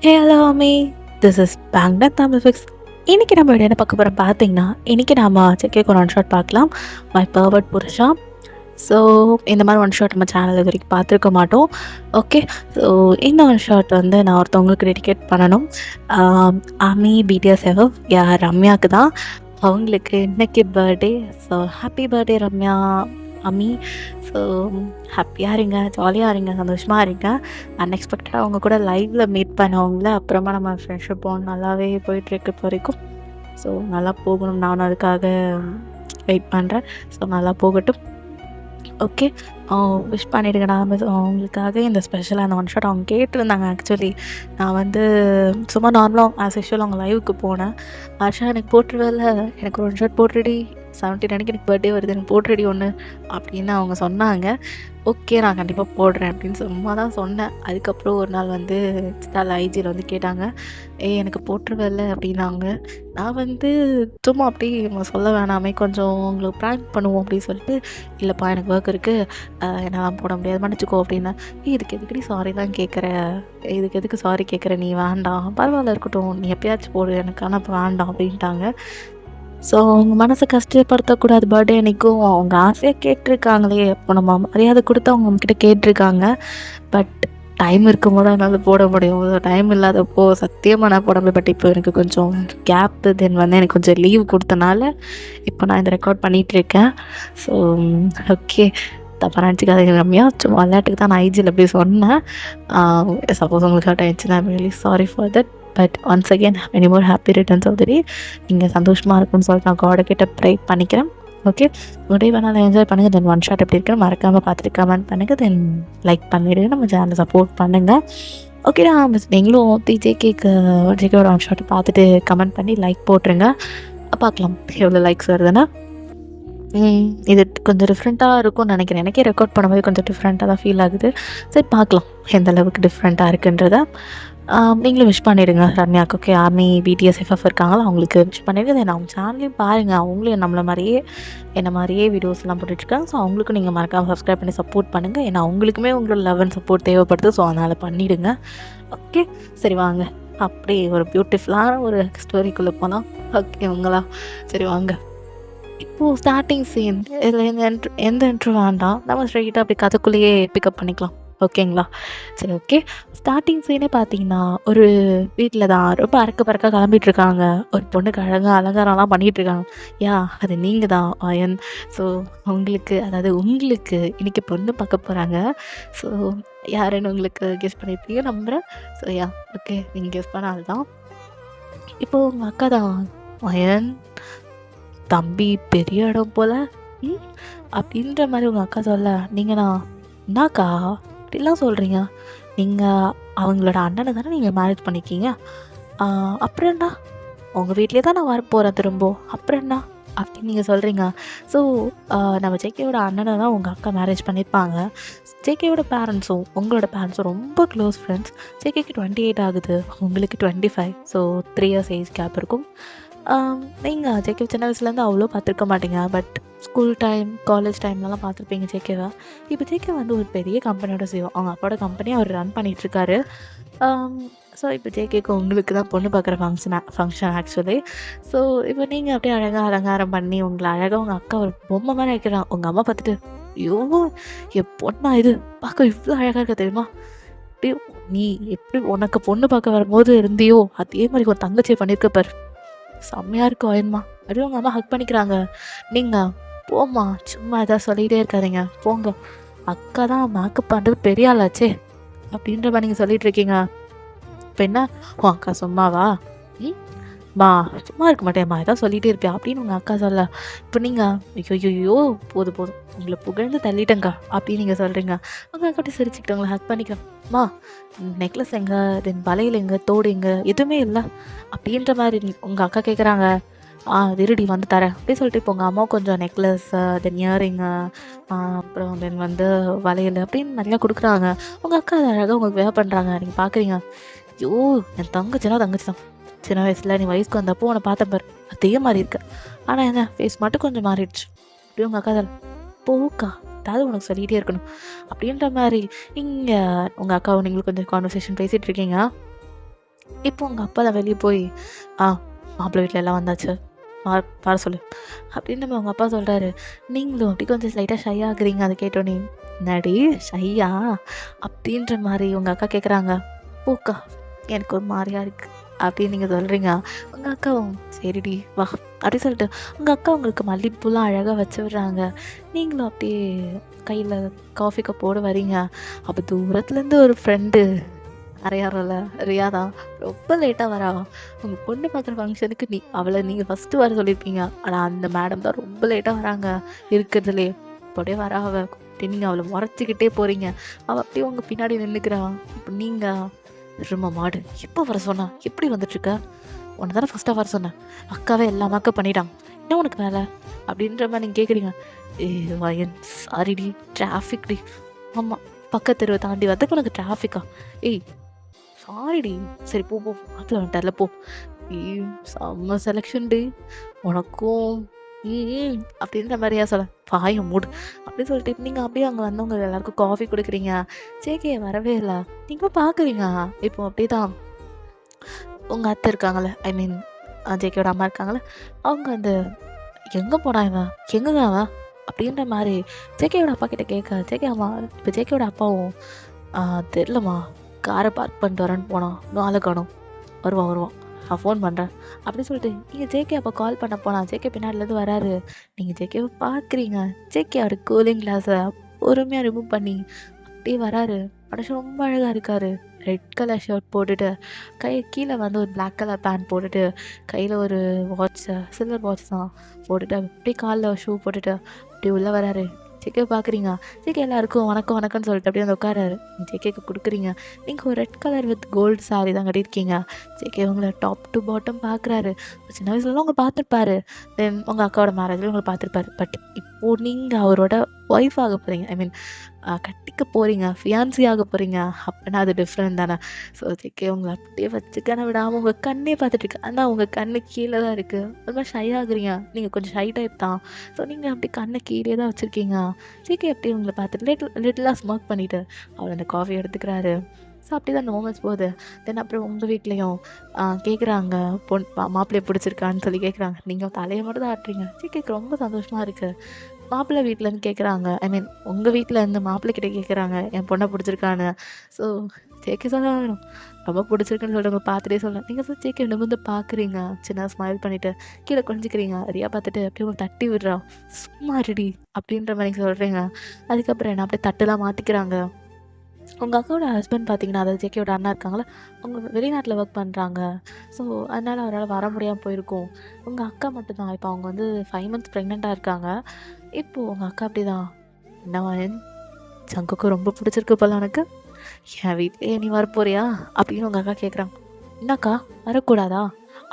Hey hello அம்மி, this is பேங்க்னா Tamil fix. இன்றைக்கி நம்ம என்ன பார்க்க போகிறோம் பார்த்தீங்கன்னா, இன்றைக்கி நம்ம செக்கேக்கு ஒரு ஒன் ஷாட் பார்க்கலாம். My pervert Purusha. ஸோ இந்த மாதிரி ஒன் ஷாட் நம்ம சேனல் இது வரைக்கும் பார்த்துருக்க மாட்டோம். ஓகே, ஸோ இந்த ஒன் ஷாட் வந்து நான் ஒருத்தவங்களுக்கு டெடிகேட் பண்ணணும். அம்மி பிடிஎஸ் எவ் ரம்யாவுக்கு தான். அவங்களுக்கு இன்னைக்கு birthday. So happy birthday Ramya அம்மி. ஸோ ஹாப்பியாக இருங்க, ஜாலியாக இருங்க, சந்தோஷமாக இருங்க. அன்எக்ஸ்பெக்டடாக அவங்க கூட லைவில் மீட் பண்ணவங்கள அப்புறமா நம்ம ஃப்ரெண்ட்ஷிப் பாண்ட் நல்லாவே போயிட்டுருக்கு இப்போ வரைக்கும். ஸோ நல்லா போகணும், நானும் அதுக்காக வெயிட் பண்ணுறேன். ஸோ நல்லா போகட்டும். ஓகே, விஷ் பண்ணிவிடுங்கடா அவங்களுக்காக இந்த ஸ்பெஷலாக அந்த ஒன் ஷாட் அவங்க கேட்டிருந்தாங்க. ஆக்சுவலி நான் வந்து சும்மா நார்மலாக ஆஸ் யூஷுவல் அவங்க லைவுக்கு போனேன். ஆஷா எனக்கு போட்டுருவேல, எனக்கு ஒரு ஒன் ஷாட் போட்டுடி, 17 அன்றைக்கி எனக்கு பர்த்டே வருது, எனக்கு போட்டுடி ஒன்று அப்படின்னு அவங்க சொன்னாங்க. ஓகே, நான் கண்டிப்பாக போடுறேன் அப்படின்னு சும்மா தான் சொன்னேன். அதுக்கப்புறம் ஒரு நாள் வந்து ஐஜியில் வந்து கேட்டாங்க, எனக்கு போட்டுருவேல அப்படின்னாங்க. நான் வந்து சும்மா அப்படி சொல்ல வேணாமே, கொஞ்சம் உங்களுக்கு ப்ராங்க் பண்ணுவோம் அப்படின்னு சொல்லிட்டு, இல்லைப்பா எனக்கு ஒர்க் இருக்குது, என்னால் போட முடியாது, மன்னிச்சிக்கோ அப்படின்னா. இதுக்கு எதுக்குடி சாரிலாம் கேட்குற, இதுக்கு எதுக்கு சாரி கேட்குற, நீ வேண்டாம், பரவாயில்ல இருக்கட்டும், நீ எப்பயாச்சும் போடு, எனக்கு ஆனால் இப்போ வேண்டாம் அப்படின்ட்டாங்க. ஸோ அவங்க மனசை கஷ்டப்படுத்தக்கூடாது, பர்த்டே அன்றைக்கும் அவங்க ஆசையாக கேட்டிருக்காங்களே, அப்போ நம்ம மரியாதை கொடுத்து அவங்க நம்மக்கிட்ட கேட்டிருக்காங்க. பட் டைம் இருக்கும்போது அதனால் போட முடியும், டைம் இல்லாதப்போ சத்தியமாக நான் போட முடியும். பட் இப்போ எனக்கு கொஞ்சம் கேப்பு, தென் வந்து எனக்கு கொஞ்சம் லீவ் கொடுத்தனால இப்போ நான் இந்த ரெக்கார்ட் பண்ணிகிட்ருக்கேன். ஸோ ஓகே, தப்பாக நினச்சிக்காதீங்க ரம்யா, சும்மா விளையாட்டுக்கு தான் நான் ஐஜியில் அப்படி சொன்னேன். சப்போஸ் உங்களுக்கு ஹர்ட் ஆயிடுச்சுன்னா I'm really sorry for that. But once again many more happy returns of the day. நீங்கள் சந்தோஷமாக இருக்குன்னு சொல்லிட்டு நான் காடை கிட்ட ப்ரே பண்ணிக்கிறேன். ஓகே, உடனே வேணாலும் என்ஜாய் பண்ணுங்கள். தென் ஒன் ஷாட் எப்படி இருக்குன்னு மறக்காமல் பார்த்துட்டு கமெண்ட் பண்ணுங்கள். தென் லைக் பண்ணிவிடுங்க, நம்ம சேனலை சப்போர்ட் பண்ணுங்கள். ஓகேடா, நீங்களும் ஜேகேக்கு ஜேகேவோட ஒன் ஷாட்டை பார்த்துட்டு கமெண்ட் பண்ணி லைக் போட்டுருங்க. பார்க்கலாம் எவ்வளோ லைக்ஸ் வருதுன்னா. இது கொஞ்சம் டிஃப்ரெண்ட்டாக இருக்கும்னு நினைக்கிறேன். எனக்கே ரெக்கார்ட் பண்ணும்போது கொஞ்சம் டிஃப்ரெண்ட்டாக தான் ஃபீல் ஆகுது. சரி, பார்க்கலாம் எந்த அளவுக்கு டிஃப்ரெண்ட்டாக இருக்குன்றத. நீங்களும் விஷ் பண்ணிவிடுங்க ரம்யாவுக்கு. ஓகே, ஆர்மி பிடிஎஸ் எஃப்எஃப் இருக்காங்களா, அவங்களுக்கு விஷ் பண்ணிவிடுங்க. தென் அவங்க சேனல்லையும் பாருங்கள், அவங்களும் நம்மளை மாதிரியே என்ன மாதிரியே வீடியோஸ்லாம் போட்டுட்ருக்காங்க. ஸோ அவங்களுக்கும் நீங்கள் மறக்காமல் சப்ஸ்கிரைப் பண்ணி சப்போர்ட் பண்ணுங்கள். ஏன்னா அவங்களுக்குமே உங்களோட லவ் அண்ட் சப்போர்ட் தேவைப்படுது. ஸோ அதனால் பண்ணிவிடுங்க. ஓகே, சரி வாங்க அப்படியே ஒரு பியூட்டிஃபுல்லான ஒரு ஸ்டோரிக்குள்ளே போனால். ஓகே உங்களா, சரி வாங்க. இப்போது ஸ்டார்டிங் சீன் இதில் எந்த இன்ட்ரோ வேண்டாம், நம்ம ஸ்ட்ரெயிட்டாக அப்படி கதைக்குள்ளேயே பிக்கப் பண்ணிக்கலாம். ஓகேங்களா, சரி ஓகே. ஸ்டார்டிங் சீனே பார்த்தீங்கன்னா ஒரு வீட்டில் தான் ரொம்ப அறக்க பறக்க கிளம்பிட்டுருக்காங்க. ஒரு பொண்ணுக்கு அழகாக அலங்காரம்லாம் பண்ணிகிட்ருக்காங்க. அது நீங்கள் தான் அயன். ஸோ உங்களுக்கு இன்றைக்கி பொண்ணு பார்க்க போகிறாங்க. ஸோ யாருன்னு உங்களுக்கு கெஸ் பண்ணியிருப்பீங்க நம்புகிறேன். ஸோ ஓகே, நீங்கள் கெஸ் பண்ண ஆள் தான். இப்போது உங்கள் அக்கா தான் அயன், தம்பி பெரிய இடம் போல் அப்படின்ற மாதிரி உங்கள் அக்கா சொல்ல, நீங்கண்ணா என்னக்கா அப்படிலாம் சொல்கிறீங்க, நீங்கள் அவங்களோட அண்ணனை தானே நீங்கள் மேரேஜ் பண்ணிக்கிங்க, அப்புறம் என்ன, உங்கள் வீட்லேயே தான் நான் வரப்போகிறேன் திரும்ப, அப்புறம் என்ன அப்படின்னு நீங்கள் சொல்கிறீங்க. ஸோ நம்ம ஜேகேயோட அண்ணனை தான் உங்கள் அக்கா மேரேஜ் பண்ணியிருப்பாங்க. ஜேகேயோட பேரண்ட்ஸும் உங்களோட பேரண்ட்ஸும் ரொம்ப க்ளோஸ் ஃப்ரெண்ட்ஸ். ஜேகேக்கு 28 ஆகுது, உங்களுக்கு 25. ஸோ 3 இயர்ஸ் ஏஜ் கேப் இருக்கும். நீங்கள் ஜேகே சின்ன வயசுலேருந்து அவ்வளோ பார்த்துருக்க மாட்டீங்க. பட் ஸ்கூல் டைம், காலேஜ் டைம்லலாம் பார்த்துருப்பீங்க ஜேகேவை. இப்போ ஜேகே வந்து ஒரு பெரிய கம்பெனியோட செய்வோம், அவங்க அப்பாவோட கம்பெனியை அவர் ரன் பண்ணிகிட்ருக்காரு. ஸோ இப்போ ஜேகேக்கு உங்களுக்கு தான் பொண்ணு பார்க்குற ஃபங்க்ஷன் ஆக்சுவலி. ஸோ இப்போ நீங்கள் அப்படியே அழகாக அலங்காரம் பண்ணி உங்களை அழகாக உங்கள் அக்கா ஒரு பொம்மை மாதிரி வைக்கிறான். உங்கள் அம்மா பார்த்துட்டு, ஐயோ என் பொண்ணா இது, பார்க்க இவ்வளோ அழகாக இருக்க தெரியுமா, அப்படியே நீ எப்படி உனக்கு பொண்ணு பார்க்க வரும்போது இருந்தியோ அதே மாதிரி ஒரு தங்கச்சியை பண்ணியிருக்க பாரு, செம்மையாக இருக்கும் அயன்மா அப்படியே உங்கள் அம்மா ஹக் பண்ணிக்கிறாங்க. நீங்கள் போம்மா, சும்மா எதாவது சொல்லிகிட்டே இருக்காதீங்க போங்க, அக்கா தான் மேக்கப் பண்ணுறது பெரிய ஆளாச்சே அப்படின்ற மாதிரி நீங்கள் சொல்லிகிட்டு இருக்கீங்க. இப்போ என்ன உன் அக்கா சும்மாவா, மா சும்மா இருக்க மாட்டேம்மா, எதாவது சொல்லிகிட்டே இருப்பியா அப்படின்னு உங்கள் அக்கா சொல்ல. இப்போ நீங்கள் ஐயோ போதும் உங்களை புகழ்ந்து தள்ளிட்டேங்க்கா அப்படின்னு நீங்கள் சொல்கிறீங்க. உங்கள் அக்கா அப்படி சிரிச்சுக்கிட்டு உங்களை ஹக் பண்ணிக்கிறேம்மா, நெக்லஸ் எங்கே, தென் வளையல் எங்கே, தோடு எங்கே, எதுவுமே இல்லை அப்படின்ற மாதிரி உங்கள் அக்கா கேட்குறாங்க. திருடி வந்து தரேன் அப்படின்னு சொல்லிட்டு இப்போ உங்கள் அம்மா கொஞ்சம் நெக்லஸ், தென் இயரிங்கு, அப்புறம் தென் வந்து வளையல் அப்படின்னு நிறையா கொடுக்குறாங்க. உங்கள் அக்கா அதை அழகாக உங்களுக்கு வேலை பண்ணுறாங்க. நீங்கள் பார்க்குறீங்க, ஐயோ என் தங்கச்சி தான், சின்ன வயசில் நீ வயசுக்கு வந்தப்போ உன்னை பார்த்த பாரு அதே மாதிரி இருக்கு, ஆனால் என்ன ஃபேஸ் மட்டும் கொஞ்சம் மாறிடுச்சு அப்படியே உங்கள் அக்கா தான் போக்கா, அதாவது உனக்கு சொல்லிகிட்டே இருக்கணும் அப்படின்ற மாதிரி. இங்கே உங்கள் அக்காவும் நீங்களும் கொஞ்சம் கான்வர்சேஷன் பேசிகிட்டு இருக்கீங்க. இப்போ உங்கள் அப்பா தான் வெளியே போய் ஆ மாப்பிள்ளை வீட்டில் எல்லாம் வந்தாச்சு வர சொல்லு அப்படின்னு நம்ம உங்கள் அப்பா சொல்கிறாரு. நீங்களும் அப்படி கொஞ்சம் லைட்டாக ஷை ஆகுறீங்க. அதை கேட்டோன்னே நடி ஷையா அப்படின்ற மாதிரி உங்கள் அக்கா கேட்குறாங்க. பூக்கா எனக்கு ஒரு மாதிரியா இருக்குது அப்படின்னு நீங்கள் சொல்கிறீங்க. உங்கள் அக்காவும் சரிடி வா அப்படி சொல்லிட்டு உங்கள் அக்கா உங்களுக்கு மல்லிகைப்பூலாம் அழகாக வச்சு விட்றாங்க. நீங்களும் அப்படியே கையில் காஃபி கப்போடு வரீங்க. அப்போ தூரத்துலேருந்து ஒரு ஃப்ரெண்டு அரையாரோல ரியா தான் ரொம்ப லேட்டாக வரா. உங்கள் பொண்ணு பார்க்குற ஃபங்க்ஷனுக்கு அவளை நீங்கள் ஃபஸ்ட்டு வர சொல்லியிருப்பீங்க. ஆனால் அந்த மேடம் தான் ரொம்ப லேட்டாக வராங்க இருக்கிறதுலே. அப்படியே வரா அவள். நீங்கள் அவளை முறைச்சிக்கிட்டே போகிறீங்க. அவள் அப்படியே உங்கள் பின்னாடி நின்றுக்கிறா. இப்போ நீங்கள் ரொம்ப மாடு எப்போ வர சொன்னா எப்படி வந்துட்டுருக்க? உன்னை தானே ஃபஸ்ட்டாக வர சொன்னேன். அக்காவே எல்லா மேக்கப் பண்ணிட்டான். என்ன உனக்கு வேலை அப்படின்ற மாதிரி நீங்கள் கேட்குறீங்க. ஏ வயன் சாரிடி டிராஃபிக் டி. ஆமாம் பக்கத்து தெருவை தாண்டி வரதுக்கு உனக்கு டிராஃபிக்கா? ஏய் சாரிடி. சரி போ போ மாப்பிள்ள வந்துட்டார்ல போ. செம்ம செலெக்ஷன் டி உனக்கும் அப்படின்ற மாதிரியா சொல்ல பாயம் மூடு அப்படின்னு சொல்லிட்டு நீங்கள் அப்படியே அங்கே வந்தவங்க எல்லாருக்கும் காஃபி கொடுக்குறீங்க. ஜேகே வரவே இல்லை. நீங்கள் பார்க்குறீங்க. இப்போ அப்படியே தான் உங்கள் அத்தை இருக்காங்களே, ஐ மீன் ஜேகேயோட அம்மா இருக்காங்களே, அவங்க அந்த எங்கே போனா இவன் எங்கங்க அவன் அப்படின்ற மாதிரி ஜேகேயோட அப்பா கிட்ட கேட்க ஜேகே அம்மா இப்போ ஜேகேயோட அப்பாவும் தெரிலம்மா காரை பார்க் பண்ணிட்டு வரேன்னு போனான். இன்னும் ஆளை காணோம். வருவான் நான் ஃபோன் பண்ணுறேன் அப்படின்னு சொல்லிட்டு நீங்கள் ஜேகே அப்போ கால் பண்ண போனால் ஜேகே பின்னாடிலேருந்து வராரு. நீங்கள் ஜேகேவை பார்க்குறீங்க. ஜேகே அவர் கூலிங் கிளாஸை பொறுமையாக ரிமூவ் பண்ணி அப்படியே வராரு. மனுஷன் ரொம்ப அழகாக இருக்கார். ரெட் கலர் ஷர்ட் போட்டுட்டு கீழே வந்து ஒரு பிளாக் கலர் பேண்ட் போட்டுட்டு கையில் ஒரு வாட்சை சில்வர் வாட்ச் தான் போட்டுட்டு அப்படியே காலில் ஷூ போட்டுட்டு அப்படியே உள்ளே வராரு. ஜேகே பார்க்குறீங்க. ஜேகே எல்லாருக்கும் வணக்கம் வணக்கம்னு சொல்லிட்டு அப்படியே வந்து உட்காராரு. ஜேகேக்கு கொடுக்குறீங்க. நீங்கள் ஒரு red colour with gold sari தான் கட்டியிருக்கீங்க. ஜேகே உங்களை டாப் டு பாட்டம் பார்க்குறாரு. சின்ன வயசுல உங்களை பார்த்துருப்பாரு. தென் உங்கள் அக்காவோட மேரேஜில் உங்களை பார்த்துருப்பாரு. பட் இப்போது நீங்கள் அவரோட ஒய்ஃப் ஆக போகிறீங்க. ஐ மீன் கட்டிக்க போகிறீங்க, ஃபியான்சி ஆக போகிறீங்க அப்படின்னா அது டிஃப்ரெண்ட் தானே. ஸோ ஜேகே உங்களை அப்படியே வச்சுக்கான விடாமல் உங்கள் கண்ணே பார்த்துட்ருக்கு. ஆனால் உங்கள் கண்ணு கீழே தான் இருக்குது. ஒரு மாதிரி ஷை ஆகுறீங்க. நீங்கள் கொஞ்சம் ஷை டைப் தான். ஸோ நீங்கள் அப்படி கண்ணை கீழே தான் வச்சுருக்கீங்க. ஜேகே அப்படியே உங்களை பார்த்துட்டு லிட்டிலாக ஸ்மோக் பண்ணிவிட்டு அவர் அந்த காஃபி எடுத்துக்கிறாரு. ஸோ அப்படி தான் அந்த மூமெண்ட்ஸ் போகுது. தென் அப்புறம் உங்கள் வீட்லேயும் கேட்குறாங்க மாப்பிள்ளையை பிடிச்சிருக்கான்னு சொல்லி கேட்குறாங்க. நீங்கள் தலையை மட்டும் தான் ஆட்டுறீங்க. ஜேகேக்கு ரொம்ப சந்தோஷமாக இருக்குது. மாப்பிள்ளை வீட்டிலேருந்து கேட்குறாங்க. ஐ மீன் உங்கள் வீட்டில் இருந்து மாப்பிள்ளைக்கிட்ட கேட்குறாங்க என் பொண்ணை பிடிச்சிருக்கான்னு. ஸோ ஜேகே சொல்ல வேணும் ரொம்ப பிடிச்சிருக்குன்னு சொல்கிறவங்க பார்த்துட்டே சொல்ல நீங்கள் ஜேகே நிமிர்ந்து பார்க்குறீங்க. சின்ன ஸ்மைல் பண்ணிவிட்டு கீழே குறைஞ்சிக்கிறீங்க. ரியா பார்த்துட்டு அப்படியே உங்களுக்கு தட்டி விடுறா. சும்மா ரெடி அப்படின்ற மாதிரி சொல்கிறீங்க. அதுக்கப்புறம் என்ன அப்படியே தட்டுலாம் மாற்றிக்கிறாங்க. உங்கள் அக்காவோட ஹஸ்பண்ட் பார்த்தீங்கன்னா அதாவது ஜேகேயோட அண்ணா இருக்காங்களே, அவங்க வெளிநாட்டில் ஒர்க் பண்ணுறாங்க. ஸோ அதனால் அவரால் வர முடியாமல் போயிருக்கும். உங்கள் அக்கா மட்டும்தான். இப்போ அவங்க வந்து 5 months ப்ரெக்னெண்ட்டாக இருக்காங்க. இப்போது உங்கள் அக்கா அப்படி தான் என்னவா சங்குக்கு ரொம்ப பிடிச்சிருக்கு போல உனக்கு, என் வீட்டிலே நீ வரப்போறியா அப்படின்னு உங்கள் அக்கா கேட்குறாங்க. என்னக்கா வரக்கூடாதா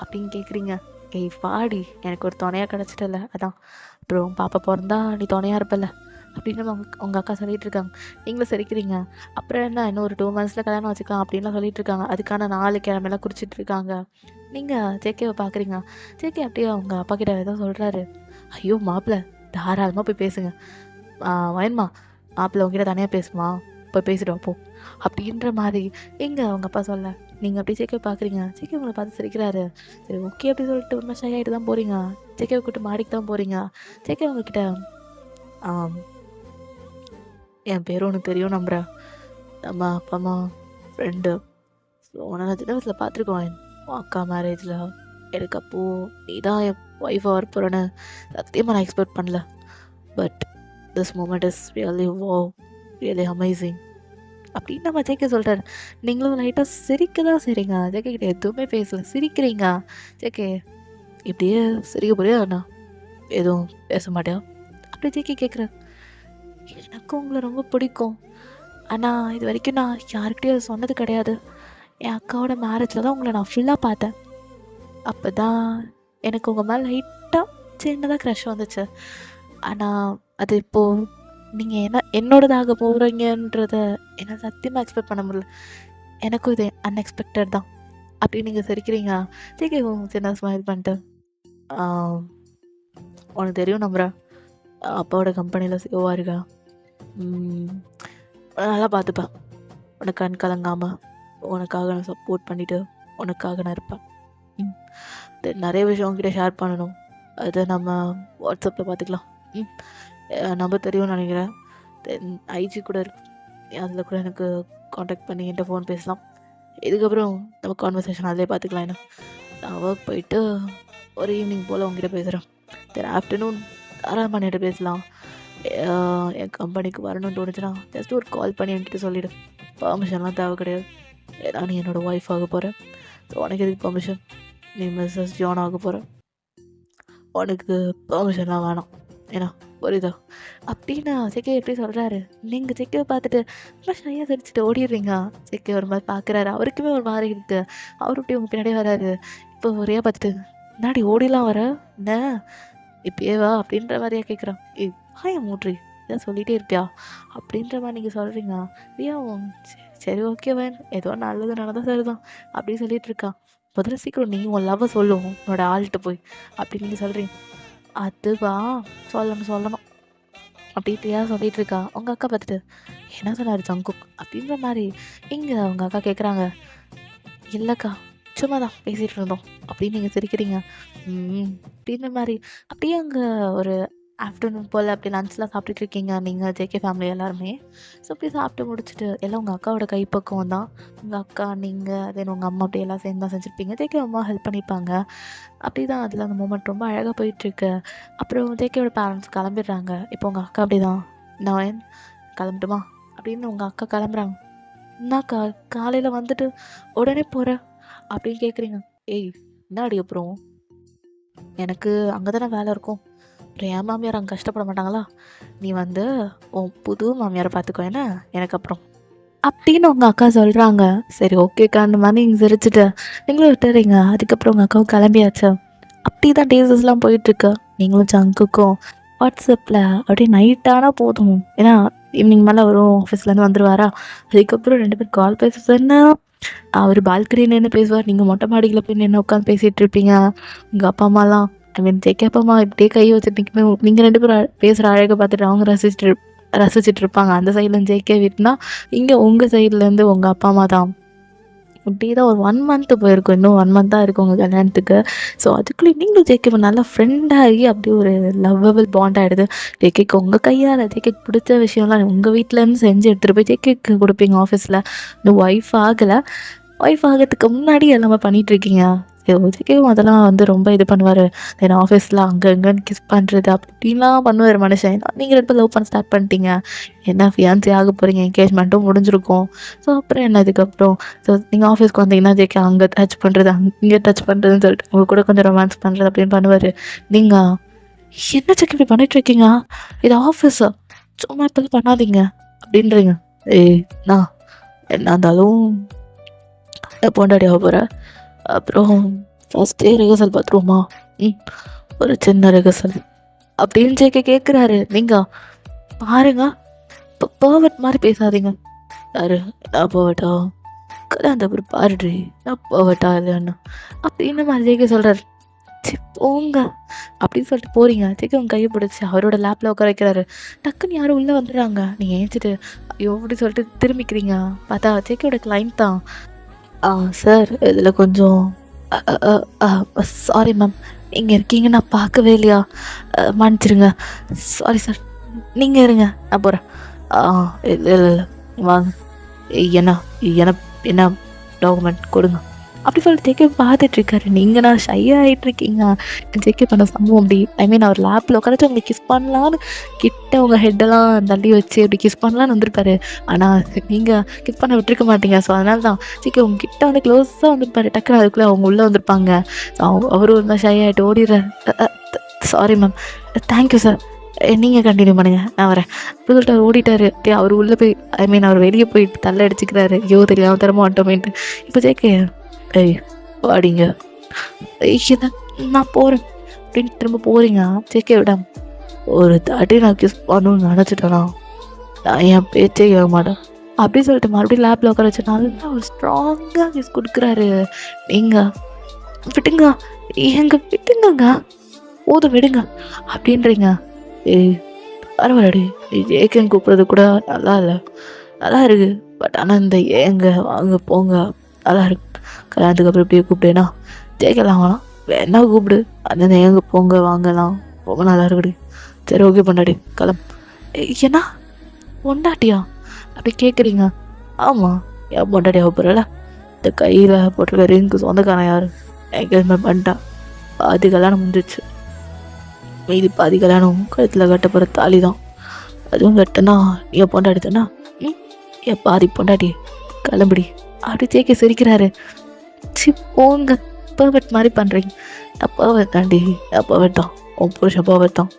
அப்படின்னு கேட்குறீங்க. ஏய் பாடி எனக்கு ஒரு துணையாக கிடச்சிட்டல அதான். அப்புறம் பாப்பா பிறந்தா நீ துணையாக இருப்பல அப்படின்னு உங்கள் அக்கா சொல்லிகிட்டு இருக்காங்க. நீங்களும் சிரிக்கிறீங்க. அப்புறம் என்ன இன்னும் ஒரு 2 months கல்யாணம் வச்சுக்கலாம் அப்படின்லாம் சொல்லிட்டு இருக்காங்க. அதுக்கான 4 கிழமைலாம் குறிச்சிட்டு இருக்காங்க. நீங்கள் ஜேகேவை பார்க்குறீங்க. ஜேகே அப்படியே அவங்க அப்பா கிட்ட ஏதோ சொல்கிறாரு. ஐயோ மாப்பிள்ளை தாராளமாக போய் பேசுங்க. வயன்மா மாப்பிள்ளை உங்ககிட்ட தனியாக பேசுமா, போய் பேசிட்டு போ அப்படின்ற மாதிரி எங்கே அவங்க அப்பா சொல்ல. நீங்கள் அப்படியே ஜேகே பார்க்குறீங்க. ஜேகே உங்களை பார்த்து சிரிக்கிறாரு. சரி ஓகே அப்படி சொல்லிட்டு ஒரு ஷை ஆகிட்டு தான் போகிறீங்க. ஜேகேவை கூப்பிட்டு மாடிக்கு தான் போகிறீங்க. ஜேகே உங்ககிட்ட என் பேரும் உனக்கு தெரியும் நம்புகிறேன். நம்ம அப்பா அம்மா ஃப்ரெண்டு. ஸோ உன்னை நான் சின்ன வயசில் பார்த்துருக்கோம். என் அக்கா மேரேஜில் எனக்கு அப்போது நீ தான் என் ஒய்ஃபாக வரப்போகிறேன்னு சத்தியமாக நான் எக்ஸ்பெக்ட் பண்ணல. But this moment is really amazing அப்படின்னு நம்ம ஜேகே சொல்கிறார். நீங்களும் லைட்டாக சிரிக்க தான் செய்கிறீங்க. ஜேகே கிட்ட எதுவுமே பேசலை, சிரிக்கிறீங்க. ஜேகே இப்படியே சிரிக்க போறியா அண்ணா, எதுவும் பேச மாட்டியா அப்படி ஜேகே கேட்குறாரு. எனக்கும் உங்களை ரொம்ப பிடிக்கும். ஆனால் இது வரைக்கும் நான் யாருக்கிட்டையும் அது சொன்னது கிடையாது. என் அக்காவோட மேரேஜில் தான் உங்களை நான் ஃபுல்லாக பார்த்தேன். அப்போ தான் எனக்கு உங்கள் மேலே லைட்டாக சின்னதாக க்ரஷ் வந்துச்சு. ஆனால் அது இப்போது நீங்கள் என்னோடதாக போகிறீங்கன்றத என்னால் சத்தியமாக எக்ஸ்பெக்ட் பண்ண முடியல. எனக்கும் இது அன்எக்ஸ்பெக்டட் தான் அப்படின்னு நீங்கள் சிரிக்கிறீங்க. சரி சின்ன ஸ்மைல் பண்ணிட்டு உனக்கு தெரியும் நம்புகிறேன் அப்பாவோட கம்பெனியில் சிஓவாக இருக்கா. நல்லா பார்த்துப்பேன். உனக்கு கண் கலங்காமல் உனக்காக நான் சப்போர்ட் பண்ணிவிட்டு உனக்காக நான் இருப்பேன். ம். நிறைய விஷயம் உங்ககிட்ட ஷேர் பண்ணணும். அதை நம்ம வாட்ஸ்அப்பில் பார்த்துக்கலாம். ம். நம்பர் தெரியும்னு நினைக்கிறேன். தென் ஐஜி கூட இருக்கு. அதில் கூட எனக்கு காண்டாக்ட் பண்ணி என்கிட்ட ஃபோன் பேசலாம். இதுக்கப்புறம் நம்ம கான்வர்சேஷன் அதிலே பார்த்துக்கலாம். என்ன நான் ஒர்க் போயிட்டு ஒரு ஈவினிங் போல் உங்ககிட்ட பேசுகிறேன். தென் ஆஃப்டர்நூன் தாராளமாக என்கிட்ட பேசலாம். என் கம்பெனிக்கு வரணும்னு தோணுச்சுன்னா ஜஸ்ட் ஒரு கால் பண்ணி என்கிட்ட சொல்லிவிடு. பர்மிஷன்லாம் தேவை கிடையாது. ஏன்னா நீ என்னோடய ஒய்ஃப் ஆக போகிற. ஸோ உனக்கு எதுக்கு பர்மிஷன்? நீ மிஸ்ஸஸ் ஜான் ஆக போகிற. உனக்கு பர்மிஷன்லாம் வேணாம். ஏன்னா புரியுதா? அப்படின்னு செக்கே எப்படி சொல்கிறாரு. நீங்கள் செக்கையை பார்த்துட்டு ரொம்ப ஷையாக சிரிச்சுட்டு ஓடிடுறீங்க. செக்கே ஒரு மாதிரி பார்க்குறாரு. அவருக்குமே ஒரு மாதிரி இருக்குது. அவர் இப்படி உங்கள் பின்னாடியே வராரு. இப்போ ஒரே பார்த்துட்டு முன்னாடி ஓடிலாம் வர என்ன இப்பயே வா அப்படின்ற மாதிரியா கேட்குறான். ஹாய் மூட்ரி இதான் சொல்லிகிட்டே இருப்பியா அப்படின்ற மாதிரி நீங்கள் சொல்கிறீங்க. ஐயா சரி ஓகே வேன் ஏதோ நல்லது நடந்தால் சரிதான் அப்படி சொல்லிட்டு இருக்கான். முதல்ல சீக்கிரம் நீ உன் லவ்வை சொல்லும் உன்னோட ஆள்கிட்ட போய் அப்படின்னு நீங்கள் சொல்கிறீங்க. அதுவா சொல்லணும் அப்படின்ட்டு ஏன் சொல்லிட்டு இருக்கா. உங்கள் அக்கா பார்த்துட்டு என்ன சொன்னார் ஜங்குக் அப்படின்ற மாதிரி இங்கே அவங்க அக்கா கேட்குறாங்க. இல்லைக்கா சும்மா தான் பேசிகிட்டு இருந்தோம் அப்படின்னு நீங்கள் சிரிக்கிறீங்க. அப்படின்ற மாதிரி அப்படியே அங்கே ஒரு ஆஃப்டர்நூன் போல் அப்படி லன்ச்லாம் சாப்பிட்டுட்டு இருக்கீங்க நீங்கள் ஜேகே ஃபேமிலி எல்லாருமே. ஸோ அப்படி சாப்பிட்டு முடிச்சுட்டு எல்லாம் உங்கள் அக்காவோட கைப்பக்குவம் தான். உங்கள் அக்கா நீங்கள் தென் உங்கள் அம்மா அப்படி எல்லாம் சேர்ந்து தான் செஞ்சுருப்பீங்க. ஜேகே அம்மா ஹெல்ப் பண்ணியிருப்பாங்க. அப்படி தான் அதில் அந்த மூமெண்ட் ரொம்ப அழகாக போயிட்டுருக்கு. அப்புறம் ஜேகேவோட பேரண்ட்ஸ் கிளம்பிடுறாங்க. இப்போ உங்கள் அக்கா அப்படி தான் நான் கிளம்பட்டுமா அப்படின்னு உங்கள் அக்கா கிளம்புறாங்க. என்னக்கா காலையில் வந்துட்டு உடனே போகிற அப்படின்னு கேட்குறீங்க. ஏய் என்னாடி அப்புறம் எனக்கு அங்கே தானே வேலை இருக்கும். அப்புறம் என் மாமியார் அங்கே கஷ்டப்பட மாட்டாங்களா? நீ வந்து உன் புது மாமியாரை பார்த்துக்கோ என்ன எனக்கு அப்புறம் அப்படின்னு உங்கள் அக்கா சொல்கிறாங்க. சரி ஓகேக்கா அந்த மாதிரி நீங்கள் சிரிச்சுட்டு நீங்களும் விட்டுறீங்க. அதுக்கப்புறம் உங்கள் அக்காவும் கிளம்பியாச்சு. அப்படி தான் டேஸஸ்லாம் போயிட்டுருக்கு. நீங்களும் ஜங்குக்கும் வாட்ஸ்அப்பில் அப்படியே நைட்டானால் போதும். ஏன்னா ஈவினிங் மேலே வரும் ஆஃபீஸ்லேருந்து வந்துடுவாரா. அதுக்கப்புறம் 2 பேர் கால் பேசுறதுன்னா அவர் பால்கனி நின்று பேசுவார். நீங்கள் மொட்டை மாடியில் போய் நின்று உட்காந்து பேசிகிட்டு இருப்பீங்க. உங்கள் அப்பா அம்மாலாம் ஜேகே அப்பா அம்மா இப்படியே கை வச்சுட்டு நீங்கள் 2 பேரும் பேசுகிற அழகை பார்த்துட்டு அவங்க ரசிச்சுட்டு இருப்பாங்க. அந்த சைடில் ஜேகே வீட்டுனா இங்கே உங்கள் சைட்லேருந்து உங்கள் அப்பா அம்மா தான். இப்படி தான் ஒரு 1 மந்த் போயிருக்கும். இன்னும் 1 மந்த் தான் இருக்கும் உங்கள் கல்யாணத்துக்கு. ஸோ அதுக்குள்ளே நீங்களும் ஜேகே நல்லா ஃப்ரெண்டாகி அப்படியே ஒரு லவ்வபிள் பாண்ட் ஆகிடுது. ஜேகேக்கு உங்கள் கையால் ஜேகேக்கு பிடிச்ச விஷயம்லாம் உங்கள் வீட்டிலேருந்து செஞ்சு எடுத்துகிட்டு போய் ஜேகேக்கு கொடுப்பீங்க ஆஃபீஸில். இன்னும் ஒய்ஃப் ஆகலை. ஒய்ஃப் ஆகிறதுக்கு முன்னாடி எல்லாமே பண்ணிகிட்ருக்கீங்க. ஜேகேவும் அதெல்லாம் வந்து ரொம்ப இது பண்ணுவார். தென் ஆஃபீஸில் அங்கே இங்கேன்னு கிஸ் பண்ணுறது அப்படி இப்படின்லாம் பண்ணுவார் மனுஷன். நீங்கள் 2 பேர் லவ் பண்ண ஸ்டார்ட் பண்ணிட்டீங்க. என்ன ஃபியான்சி ஆக போகிறீங்க. என்கேஜ்மெண்ட்டும் முடிஞ்சிருக்கும். ஸோ அப்புறம் என்ன இதுக்கப்புறம் ஸோ நீங்கள் ஆஃபீஸ்க்கு வந்தீங்கன்னா ஜேகே அங்கே டச் பண்ணுறது இங்கே டச் பண்ணுறதுன்னு சொல்லிட்டு உங்கள் கூட கொஞ்சம் ரொமான்ஸ் பண்ணுறது அப்படின்னு பண்ணுவார். நீங்கள் என்ன ஜேகே இப்படி பண்ணிகிட்ருக்கீங்க? இது ஆஃபீஸா சும்மா இப்போ பண்ணாதீங்க அப்படின்றீங்க. நான் என்ன இருந்தாலும் பொண்டாடி ஆக போகிறேன். அப்புறம் ஃபஸ்ட்டே ரிஹர்சல் பார்த்துருவோமா? ஒரு சின்ன ரிஹர்சல் அப்படின்னு ஜேகே கேட்குறாரு. நீங்கள் பாருங்க இப்போ பர்வெட் மாதிரி பேசாதீங்க. யாரு நான் பர்வெட்டா? கல்யாணத்தை பாருடி நான் பர்வெட்டா இல்லையான்னு அப்படின்னு மாதிரி ஜேகே சொல்கிறாரு. சரி போங்க அப்படின்னு சொல்லிட்டு போகிறீங்க. ஜேகே உங்கள் கையை பிடிச்சி அவரோட லேப்பில் உட்கார வைக்கிறாரு. டக்குன்னு யாரும் உள்ளே வந்துடுறாங்க. நீங்கள் ஏஞ்சிட்டு ஐயோ அப்படி சொல்லிட்டு திரும்பிக்கிறீங்க. பார்த்தா ஜேகேயோட கிளைண்ட் தான். சார் இதில் கொஞ்சம் சாரி மேம் நீங்கள் இருக்கீங்க நான் பார்க்கவே இல்லையா மன்னிச்சிருங்க. சாரி சார் நீங்கள் இருங்க நான் போகிறேன். இல்லை இல்லை இல்லை வாங்க என்ன என்ன என்ன டாக்குமெண்ட் கொடுங்க அப்படி சொல்லிட்டு ஜேகே பார்த்துட்ருக்காரு. நீங்கள் நான் ஷை ஆகிட்ருக்கீங்க. ஜேகே பண்ண சம்பவம் அப்படி அவர் லேப்பில் உட்காந்துட்டு உங்களுக்கு கிஸ் பண்ணலான்னு கிட்ட உங்கள் ஹெட்டெல்லாம் தள்ளி வச்சு அப்படி கிஸ் பண்ணலான்னு வந்திருப்பாரு. ஆனால் நீங்கள் கிஸ் பண்ண விட்டுருக்க மாட்டீங்க. ஸோ அதனால தான் ஜேகே உங்ககிட்ட வந்து க்ளோஸாக வந்துருப்பாரு. டக்குன்னு அதுக்குள்ளே அவங்க உள்ளே வந்திருப்பாங்க. அவரும் ஒரு மாதிரி ஷை ஆகிட்டு ஓடிடுறாரு. சாரி மேம் தேங்க்யூ சார் நீங்கள் கண்டினியூ பண்ணுங்கள் நான் வரேன் அப்படி சொல்லிட்டு அவர் ஓடிட்டார். அப்படியே அவர் உள்ளே போய் அவர் வெளியே போய் தள்ள அடிச்சுக்கிறாரு. ஐயோ தெரியாமல் தர மாட்டோமேன்ட்டு. இப்போ ஜேகே ஏய் வாடிங்க இல்லை நான் போகிறேன் அப்படின்னு திரும்ப போகிறீங்க. ஜேகே விட ஒரு தாட்டி நான் கிஸ் பண்ணணும்னு நினச்சிட்டேனா நான் என் பேச்சே கேட்க மாட்டேன் அப்படி சொல்லிட்டு மறுபடியும் லேப்பில் உட்கார வச்சு நல்லா ஒரு ஸ்ட்ராங்காக கிஸ் கொடுக்குறாரு. நீங்கள் விட்டுங்க விட்டுங்கங்க போதும் விடுங்க அப்படின்றீங்க. ஏய் பரவாயில்லடி ஜேகேன்னு கூப்பிட்றது கூட நல்லா இல்லை நல்லா இருக்குது. பட் ஆனால் இந்த ஏங்க வாங்க போங்க நல்லா இருக்கு கல்யாணத்துக்கு அப்புறம் இப்படியே கூப்பிட்டேன்னா ஜெயிக்கலாம் வேணாம், வேணா கூப்பிடு, அந்த எங்க போங்க வாங்கலாம், ரொம்ப நல்லா இருக்குடி, சரி ஓகே பொண்டாட்டி ஏன்னா பொண்டாட்டியா அப்படி கேட்குறீங்க? ஆமாம், என் பொண்டாட்டியாக போகிறல, இந்த கையில் போட்டிருக்க ரிங்க்கு சொந்தக்காரன் யார், என்கேஜ்மெண்ட் பண்ணிட்டான், பாதி கல்யாணம் முடிஞ்சிச்சு, மீதி பாதி கல்யாணம் கழுத்தில் கட்ட போகிற தாலி தான், அதுவும் கட்டினா என் பொண்டாட்டி தானே, என் பாதி பொண்டாட்டி கிளம்பிடி அப்படி ஜேகே சிரிக்கிறாரு. சி போங்க, பர்வெட் மாதிரி பண்ணுறீங்க, நான் பர்வெட் தாண்டி, நான் பர்வெட் தான், உன் புருஷன் பர்வெட் தான்,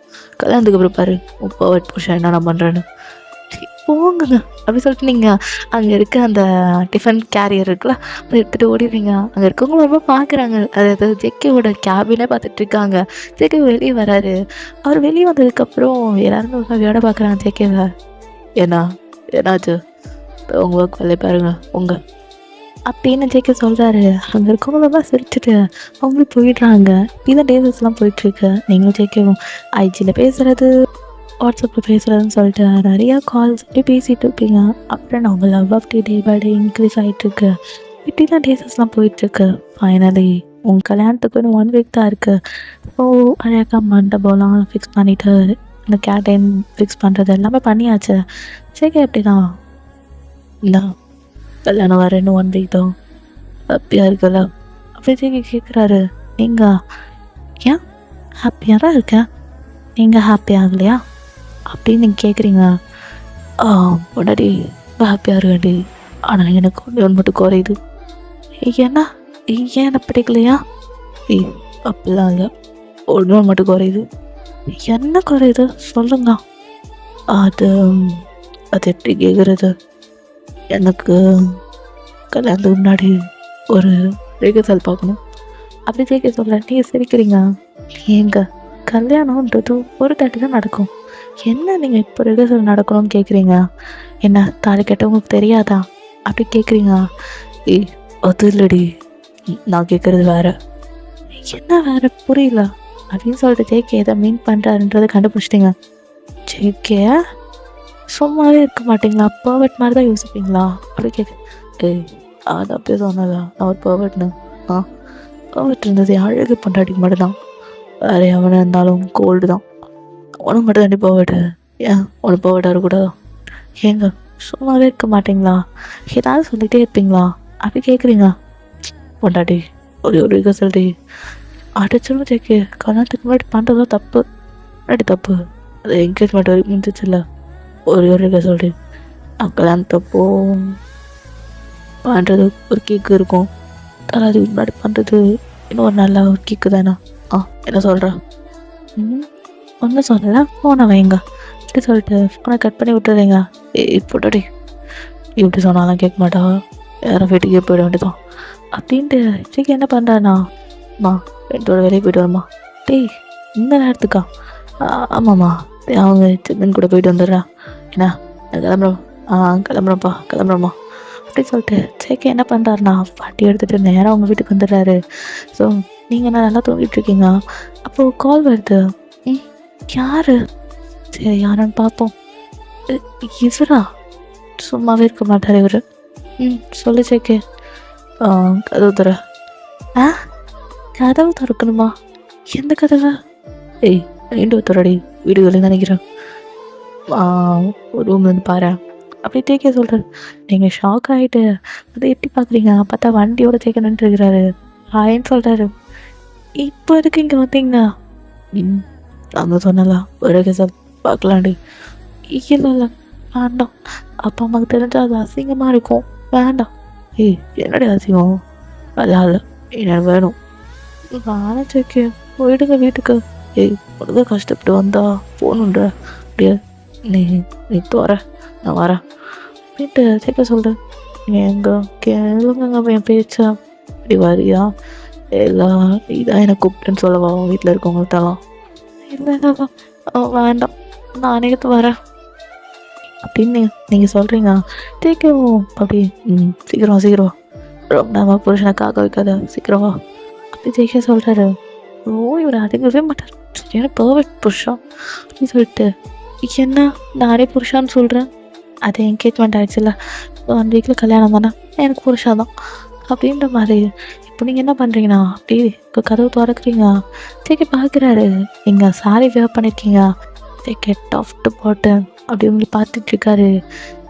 கல்யாணத்துக்கு அப்புறம் பாரு உன் பர்வெட் புருஷன் என்ன நான் பண்ணுறேன்னு, போங்கங்க அப்படி சொல்லிட்டு நீங்கள் அங்கே இருக்க அந்த டிஃபன் கேரியர் இருக்குல்ல அதை எடுத்துகிட்டு ஓடிடுறீங்க. அங்கே இருக்கவங்க ரொம்ப பார்க்குறாங்க, அதாவது ஜெக்கேவோட கேபினே பார்த்துட்ருக்காங்க. ஜெக்கே வெளியே வராரு. அவர் வெளியே வந்ததுக்கப்புறம் எல்லாருமே ஒரு வேட பார்க்குறாங்க ஜெக்கேவை. என்னாச்சு உங்கள் ஒர்க் வேலையை பாருங்க உங்கள் அப்படின்னு ஜெக்கே சொல்கிறாரு. அங்கே இருக்கவங்களெல்லாம் சிரிச்சுட்டு அவங்களும் போயிடுறாங்க. இப்படிதான் டேஸஸ்லாம் போயிட்டுருக்கு. நீங்களும் ஜெக்கேவும் ஐஜியில் பேசுகிறது, வாட்ஸ்அப்பில் பேசுகிறதுன்னு சொல்லிட்டு நிறையா கால்ஸ் அப்படி பேசிகிட்டு இருப்பீங்க. அப்புறம் அவங்க லவ் அப்படி டே பை டே இன்க்ரீஸ் ஆகிட்டுருக்கு. இப்படி தான் டேஸஸ்லாம் போயிட்டுருக்கு. ஃபைனலி உங்கள் கல்யாணத்துக்கு இன்னும் 1 வீக் தான் இருக்குது. ஸோ அழகாக மண்டபம்லாம் ஃபிக்ஸ் பண்ணிவிட்டு இந்த கேட்டைன் ஃபிக்ஸ் பண்ணுறது எல்லாமே பண்ணியாச்சு. சரி அப்படி தான் இல்லை கல்யாணம் வர இன்னும் 1 வீக் தான், ஹாப்பியாக இருக்குல்ல அப்படி ஜெகி கேட்குறாரு. நீங்கள் ஏன் ஹாப்பியாக தான் இருக்கேன், நீங்கள் ஹாப்பி ஆகலையா அப்படின்னு நீங்கள் கேட்குறீங்க. பொண்டாடி ஹாப்பியாக இருக்கேன்டி, ஆனால் எனக்கு ஒன்று மட்டும் குறையுது. ஏன்னா ஏன் என்ன பிடிக்கலையா? அப்படிலாம் இல்லை, ஒன்று மட்டும் குறையுது. என்ன குறையுது சொல்லுங்க. அது அது எப்படி கேட்குறது, எனக்கு கல்யாணத்துக்கு முன்னாடி ஒரு ரிகர்சல் பார்க்கணும் அப்படி கேட்க சொல்ல. நீங்கள் சிரிக்கிறீங்க. ஏங்க கல்யாணம்ன்றது ஒரு தாட்டி தான் நடக்கும், என்ன நீங்கள் இப்போ ரிகர்சல் நடக்கணும்னு கேட்குறீங்க? என்ன தாலி கட்ட உங்களுக்கு தெரியாதா அப்படி கேட்குறீங்க. அது இல்லடி, நான் கேட்குறது வேறு. என்ன வேறு புரியல அப்படின்னு சொல்லிட்டு ஜேகே எதை மீன் பண்ணுறாருன்றதை கண்டுபிடிச்சிட்டிங்க. ஜேகே சும்மாவே இருக்க மாட்டிங்களா, பர்வெட் மாதிரி தான் யோசிப்பீங்களா அப்படி கேட்க. அது அப்படியே சொன்னதா நான் ஒரு பர்வெட்னு? பர்வெட் இருந்தது அழகு பொண்டாட்டிக்கு மட்டும்தான், வேறு எவனாக இருந்தாலும் கோல்டு தான். உனக்கு மட்டும் தாண்டி பர்வெட்டு, ஏன் உனக்கு பர்வெட்டாக இருக்கக்கூடாதா? ஏங்க சும்மாவே இருக்க மாட்டிங்களா, ஏதாவது சொல்லிகிட்டே இருப்பீங்களா அப்படி கேட்குறீங்க. பொண்டாட்டி ஒரு ரிகர்சல் டி அடிச்சிடும் ஜேகே, கல்யாணத்துக்கு முன்னாடி பண்ணுறதும் தப்பு, முன்னாடி தப்பு, அது என்கேஜ்மெண்ட் வரைக்கும் முடிஞ்சிச்சுல்ல, ஒரு ரிகர்சல் டி கல்யாணத்தப்போ பண்ணுறது ஒரு கேக்கு இருக்கும், அதுக்கு முன்னாடி பண்ணுறது இன்னும் ஒரு நல்ல ஒரு கேக்கு தானே. என்ன சொல்கிறேன்? ஒன்றும் சொல்லலை, ஃபோனை வைங்க இப்படி சொல்லிட்டு ஃபோனை கட் பண்ணி விட்டுறீங்க. இப்படி இப்படி சொன்னாலும் கேட்க மாட்டா, யாரும் வீட்டுக்கே போயிட வேண்டியதான் அப்படின்ட்டு ஜெகே என்ன பண்ணுறாண்ணா, ஃப்ரெண்டோட வெளியே போய்ட்டு வரமா. டேய் இந்த நேரத்துக்கா? ஆமாம்மா, அவங்க சின்னன் கூட போயிட்டு வந்துடுறா. என்ன கிளம்புறோம்ப்பா அப்படின்னு சொல்லிட்டு ஜேகே என்ன பண்ணுறாருண்ணா, பாட்டி எடுத்துகிட்டு நேராக அவங்க வீட்டுக்கு வந்துடுறாரு. ஸோ நீங்கள் என்ன நல்லா தூங்கிட்டு இருக்கீங்க, அப்போது கால் வருது. யார்? சரி யாருன்னு பார்ப்போம். இவரா? சும்மாவே இருக்க மாட்டார் இவர். சொல்லு ஜேகே. கதவு தர. கதவு திறக்கணுமா? எந்த கதவை? ரெண்டு தரடி, வீடுகளில் நினைக்கிறேன், ரூம்லேருந்து பாரு அப்படி ஜேகே சொல்கிறார். நீங்கள் ஷாக் ஆகிட்டு அதை எப்படி பார்க்குறீங்க, பார்த்தா வண்டியோட ஜேகே நின்றுருக்கிறாரு. ஹாயின்னு சொல்கிறாரு. இப்போ இருக்கு இங்கே வந்தீங்க? அங்கே சொன்னலாம் ஒரு சார் பார்க்கலாண்டி. இல்லை வேண்டாம், அப்பா அம்மாவுக்கு தெரிஞ்சால் அது அசிங்கமாக இருக்கும், வேண்டாம். என்னடி அசிங்கம்? அதான் இல்லை, எனக்கு வேணும். நானே ஜேகே போயிடுங்க வீட்டுக்கு. உனக்கு கஷ்டப்பட்டு வந்தா போகணுன்ற அப்படியே நீ தோற, நான் வரேன் அப்படின்ட்டு ஜேகே சொல்கிறேன். எங்கே கேளுங்க என் பேச்சா, இப்படி வரியா இல்லை இதான் எனக்கு கூப்பிட்டேன்னு சொல்லவா வீட்டில் இருக்கவங்கள்ட்டலாம்? இல்லை வேண்டாம், நானே வரேன் அப்படின்னு நீங்கள் சொல்கிறீங்க. ஜேகேவும் அப்படி சீக்கிரம் ரொம்ப நேரமாக புருஷனை காக்க வைக்காத, சீக்கிரமா அப்படி ஜேகே சொல்கிறாரு. இவர் அதுங்கவே மாட்டார், சரியான பர்ஃபெக்ட் புருஷன் அப்படின்னு சொல்லிட்டு. என்ன நானே புருஷான்னு சொல்கிறேன், அது என்கேஜ்மெண்ட் ஆகிடுச்சுல்ல, 1 வீக்கில் கல்யாணம் தானே, எனக்கு புருஷா தான் அப்படின்ற மாதிரி. இப்போ நீங்கள் என்ன பண்ணுறீங்கன்னா அப்படியே இப்போ கதவு திறக்கிறீங்க. ஜேகே பார்க்குறாரு, நீங்கள் சாரி வேர் பண்ணியிருக்கீங்க. ஜேகே டாப் டு பாட்டம் அப்படி உங்களை பார்த்துட்ருக்காரு.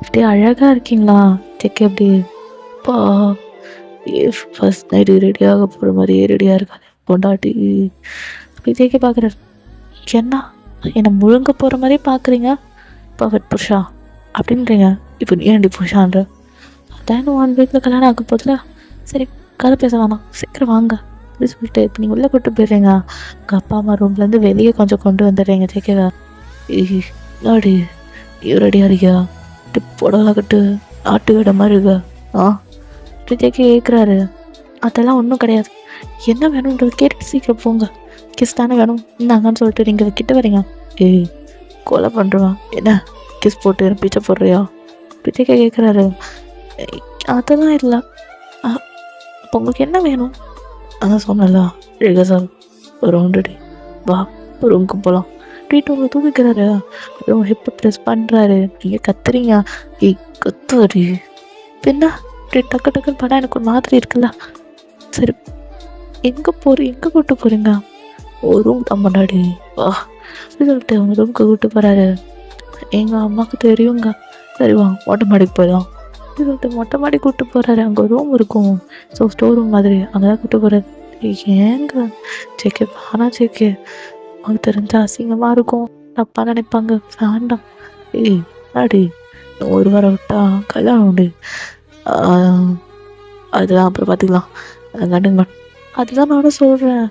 அப்படியே அழகாக இருக்கீங்களா ஜேகே? அப்படி பா ஃபர்ஸ்ட் நைட்டு ரெடியாக போகிற மாதிரியே ரெடியாக இருக்காது பொண்டாட்டி. அப்படி ஜேகே பார்க்குறாரு, என்ன என்னை முழுங்க போகிற மாதிரியே பார்க்குறீங்க பவட் புருஷா அப்படின்றீங்க. இப்போ நீ ஏன்டி புருஷான்ற? அதான் 1 வீக்கில் கல்யாணம் ஆக போதில்ல, சரி கதை பேச வேணாம், சீக்கிரம் வாங்க அப்படின்னு சொல்லிட்டு இப்போ நீங்கள் உள்ளே கூப்பிட்டு போயிடுறீங்க. உங்கள் அப்பா அம்மா ரூம்லேருந்து வெளியே கொஞ்சம் கொண்டு வந்துடுறீங்க ஜேகேவா. நாடி ரெடியாக இருக்கியா? புடலாக்கட்டு ஆட்டு விட மாதிரி இருக்கா? அப்படி ஜேகே கேட்குறாரு. அதெல்லாம் ஒன்றும் கிடையாது, என்ன வேணுன்றது கேட்டுட்டு சீக்கிரம் போங்க, கிஸ் தானே வேணும் இந்தாங்கன்னு சொல்லிட்டு நீங்கள் கிட்ட வரீங்க. கொலை பண்ணுறான் என்ன கிஸ் போட்டு பிச்சை போடுறியா? அப்படி ஜேகே கேட்குறாரு. அதெல்லாம் இல்லை, அப்போ உங்களுக்கு என்ன வேணும்? அதான் சொன்னல ரிகர்சல் ஒரு ரவுண்டடி வா ரூமுக்கு போகலாம் அப்படின்ட்டு உங்களை தூக்கிக்கிறாரு. அப்புறம் ஹிப்பை ப்ரெஸ் பண்ணுறாரு. நீங்கள் கத்துறீங்க, கத்துவடி பின்ன அப்படி டக்கு டக்குன்னு பண்ணால் எனக்கு ஒரு மாதிரி இருக்குல்ல. சரி எங்கே கூப்பிட்டு போகிறீங்க? ஒரு ரூம் தான் முன்னாடி வா அப்படி சொல்லிட்டு அவங்க ரூமுக்கு கூப்பிட்டு போகிறாரு. எங்கள் அம்மாவுக்கு தெரியுங்க, சரிவா மொட்டை மாடிக்கு போயிடலாம் அப்படி சொல்லிட்டு மொட்டை மாடி கூப்பிட்டு போகிறாரு. அங்கே ரூம் இருக்கும், ஸோ ஸ்டோர் ரூம் மாதிரி, அங்கே தான் கூப்பிட்டு போகிறாரு. ஏங்க ஜேகே வேணாம் ஜேகே, அவங்க தெரிஞ்ச அசிங்கமாக இருக்கும், தப்பாக நினைப்பாங்க, வேண்டாம். அடி ஒரு வாரம் விட்டா கல்யாணம் உண்டு, அதெல்லாம் அப்புறம் பார்த்துக்கலாம் கண்டுங்க. அதுதான் நானும் சொல்கிறேன்,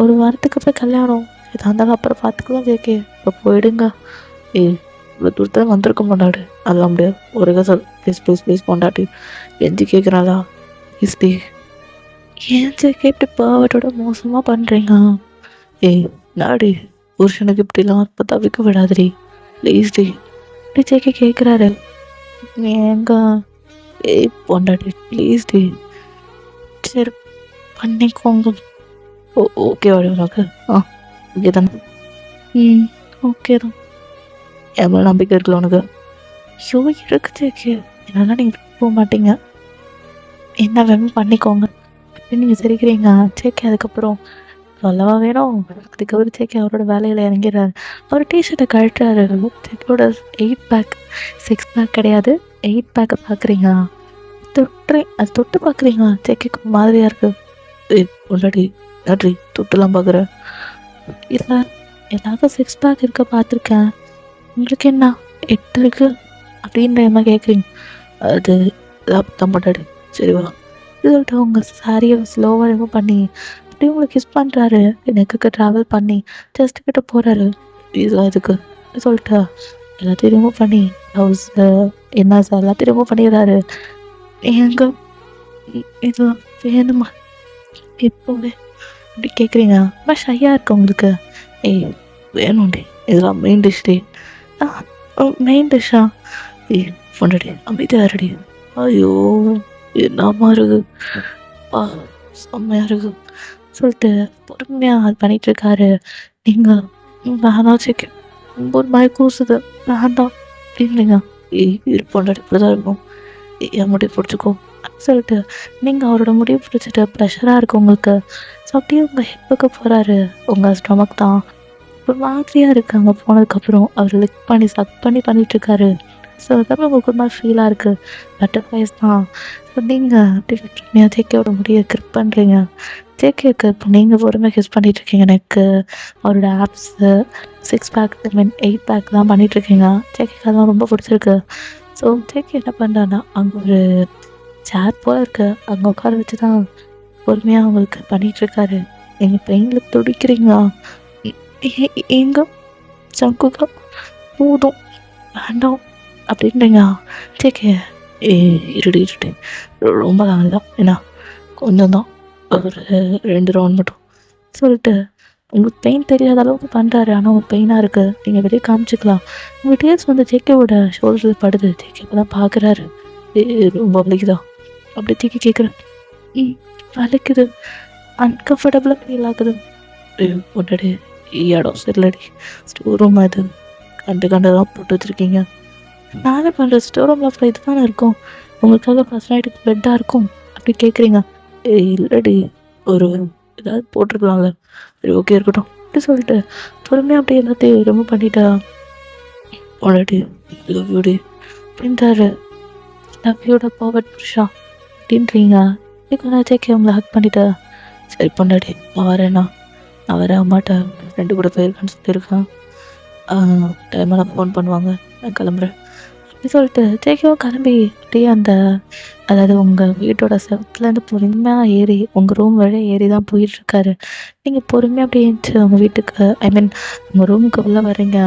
ஒரு வாரத்துக்கு அப்புறம் கல்யாணம், எதாக இருந்தாலும் அப்புறம் பார்த்துக்கலாம் ஜேகே, இப்போ போயிடுங்க. இவ்வளோ தூரத்தில் வந்திருக்க மாட்டாடு, அதெல்லாம் முடியாது. ஒரு கசல் ப்ளீஸ் பொண்டாட்டி எஞ்சி கேட்குறாளா ப்ளீஸ் டி. ஏன் ஜேகே இப்படி பாவட்டோட மோசமாக பண்ணுறீங்க? நாடி புருஷனுக்கு இப்படிலாம் இப்போ தவிக்க விடாதுடி ப்ளீஸ் டி அப்படி ஜேகே கேட்குறாரு. ஏங்க பொண்டாட்டி ப்ளீஸ் டி, சரி பண்ணிக்கோங்க. ஓகே வாடி உனக்கு? ஓகே தானே? ஓகே தான். என் மேலே நம்பிக்கை இருக்குல்ல உனக்கு? ஐயோ இருக்கு ஜேகே, என்னால் நீங்கள் போக மாட்டீங்க, என்ன வேணும் பண்ணிக்கோங்க அப்படின்னு நீங்கள் சிரிக்கிறீங்க ஜேகே. அதுக்கப்புறம் சொல்லவா வேணும், அதுக்கப்புறம் ஜேகே அவரோட வேலையில் இறங்கிறாரு. அவர் டிஷர்ட்டை கழட்டுறாரு. ஜேகேவோட 8 பேக் 6 பேக் கிடையாது 8 பேக்கை பார்க்குறீங்க. அது தொட்டு பார்க்குறீங்க. ஜேகேக்கு மாதிரியாக இருக்குது. முன்னாடி நன்றி தொட்டுலாம் பார்க்குறேன், இல்லை எல்லாருக்கும் 6 பேக் இருக்க பார்த்துருக்கேன், உங்களுக்கு என்ன 8 இருக்கு அப்படின்ற மாதிரி கேட்குறீங்க. அது தான் முன்னாடி சரிவா இது சொல்லிட்டு அவங்க சாரியை ஸ்லோவாக ரிமூவ் பண்ணி அப்படியே உங்களுக்கு கிஸ் பண்ணுறாரு. நெக்குக்கு ட்ராவல் பண்ணி ஜஸ்ட் கிட்ட போகிறாரு. இதெல்லாம் இதுக்கு சொல்லிட்டு எல்லாத்தையும் ரிமூவ் பண்ணி ஹவுஸ் என்ன சார் எல்லாத்தையும் ரிமூவ் பண்ணிடுறாரு. எங்க இதெல்லாம் வேணுமா இப்போவே அப்படி கேட்குறீங்க. ரொம்ப ஷையாக இருக்கு உங்களுக்கு. வேணும்டி இதெல்லாம் மெயின் டிஷ் டே. மெயின் டிஷ்ஷா? பொண்டாடி அமைதியாக இருடி. ஐயோ என்னமா இருக்கு செம்மையாக இருக்கு சொல்லிட்டு பொறுமையாக அது பண்ணிகிட்ருக்காரு. நீங்கள் வேணாம் ஜேகே, ரொம்ப ஒரு மாதிரி கூசுது, வேண்டாம் அப்படின்றீங்க. பொண்டாடி இப்படி தான் இருக்கும், என் முடிவு பிடிச்சிக்கோ சொல்லிட்டு நீங்கள் அவரோட முடிவு பிடிச்சிட்டு ப்ரெஷராக இருக்குது உங்களுக்கு. ஸோ அப்படியே உங்கள் ஹிப்புக்கு போகிறாரு. உங்கள் ஸ்டொமக் தான் ஒரு மாதிரியாக இருக்குது. அங்கே போனதுக்கப்புறம் அவர் லிக் பண்ணி சக் பண்ணி பண்ணிகிட்ருக்காரு. ஸோ அதுக்கப்புறம் உங்களுக்கு ஒரு மாதிரி ஃபீலாக இருக்குது, பட்டர்ஃப்ளைஸ் தான். ஸோ நீங்கள் அப்படி ஜேகேவோட முடியை கிரிப் பண்ணுறீங்க. ஜேகேக்கு இப்போ நீங்கள் பொறுமையாக கிஸ் பண்ணிகிட்ருக்கீங்க. எனக்கு அவரோட abs 6 pack I mean 8 pack தான் பண்ணிகிட்ருக்கீங்க. ஜேகேக்கு அதெல்லாம் ரொம்ப பிடிச்சிருக்கு. ஸோ ஜேகே என்ன பண்ணுறான்னா அங்கே ஒரு சேர் போல் இருக்குது, அங்கே உட்கார வச்சு தான் பொறுமையாக அவங்களுக்கு பண்ணிகிட்ருக்காரு. நீங்கள் பெயினில் துடிக்கிறீங்க. எங்க சங்குக்கா போதும் வேண்டாம் அப்படின்றீங்க. ஜேகே இருடி ரொம்ப வேண்டாம், ஏன்னா கொஞ்சம் தான், ஒரு 2 ரவுண்ட் மட்டும் சொல்லிட்டு உங்களுக்கு பெயின் தெரியாத அளவுக்கு பண்ணுறாரு. ஆனால் உங்களுக்கு பெயினாக இருக்குது, நீங்கள் வெளியே காமிச்சிக்கலாம். உங்கள் டேஸ் வந்து ஜேகேவோட ஷோல்டரில் படுது. ஜேகே இப்போ தான் பார்க்குறாரு. ரொம்ப வலிக்குதா அப்படி ஜேகே கேட்குறேன். வலிக்குது, அன்கம்ஃபர்டபுளாக ஃபீல் ஆகுது. முன்னாடி இடம் சரியில்லடி, ஸ்டோர் ரூம் அது கண்டதான் போட்டு வச்சுருக்கீங்க. நானே பண்ணுற ஸ்டோர் ரூமில் அப்புறம் இது தானே இருக்கும், உங்களுக்காக ஃபர்ஸ்ட் நைட்டுக்கு பெட்டாக இருக்கும், அப்படி கேட்குறீங்க. ஏய் இல்லடி, ஒரு ஏதாவது போட்டிருக்கலாம்ல, சரி ஓகே இருக்கட்டும் அப்படி சொல்லிட்டு பொறுமையாக அப்படியே எல்லாத்தையும் ரிமூவ் பண்ணிட்டா. உடனே லவ் யூடி அப்படின்றாரு. லவ் யூட பர்வர்ட் புருஷா அப்படின்றீங்க. கொஞ்ச நேரத்துக்கு உங்களை ஹக் பண்ணிட்டு, சரி பொண்டாடி நான் வரேண்ணா, நான் வரேன், அம்மாட்ட ஃப்ரெண்டு கூட போயிருக்கேன்னு சொல்லியிருக்கேன், டைமெல்லாம் ஃபோன் பண்ணுவாங்க, நான் கிளம்புறேன் அப்படி சொல்லிட்டு ஜேகேவும் கிளம்பி அப்படியே அந்த அதாவது உங்கள் வீட்டோட செவத்துலேருந்து பொறுமையாக ஏறி உங்கள் ரூம் வழியாக ஏறி தான் போயிட்டுருக்காரு. நீங்கள் பொறுமையாக அப்படியே இருந்துச்சு உங்கள் வீட்டுக்கு ஐ மீன் உங்கள் ரூமுக்கு உள்ளே வரீங்க.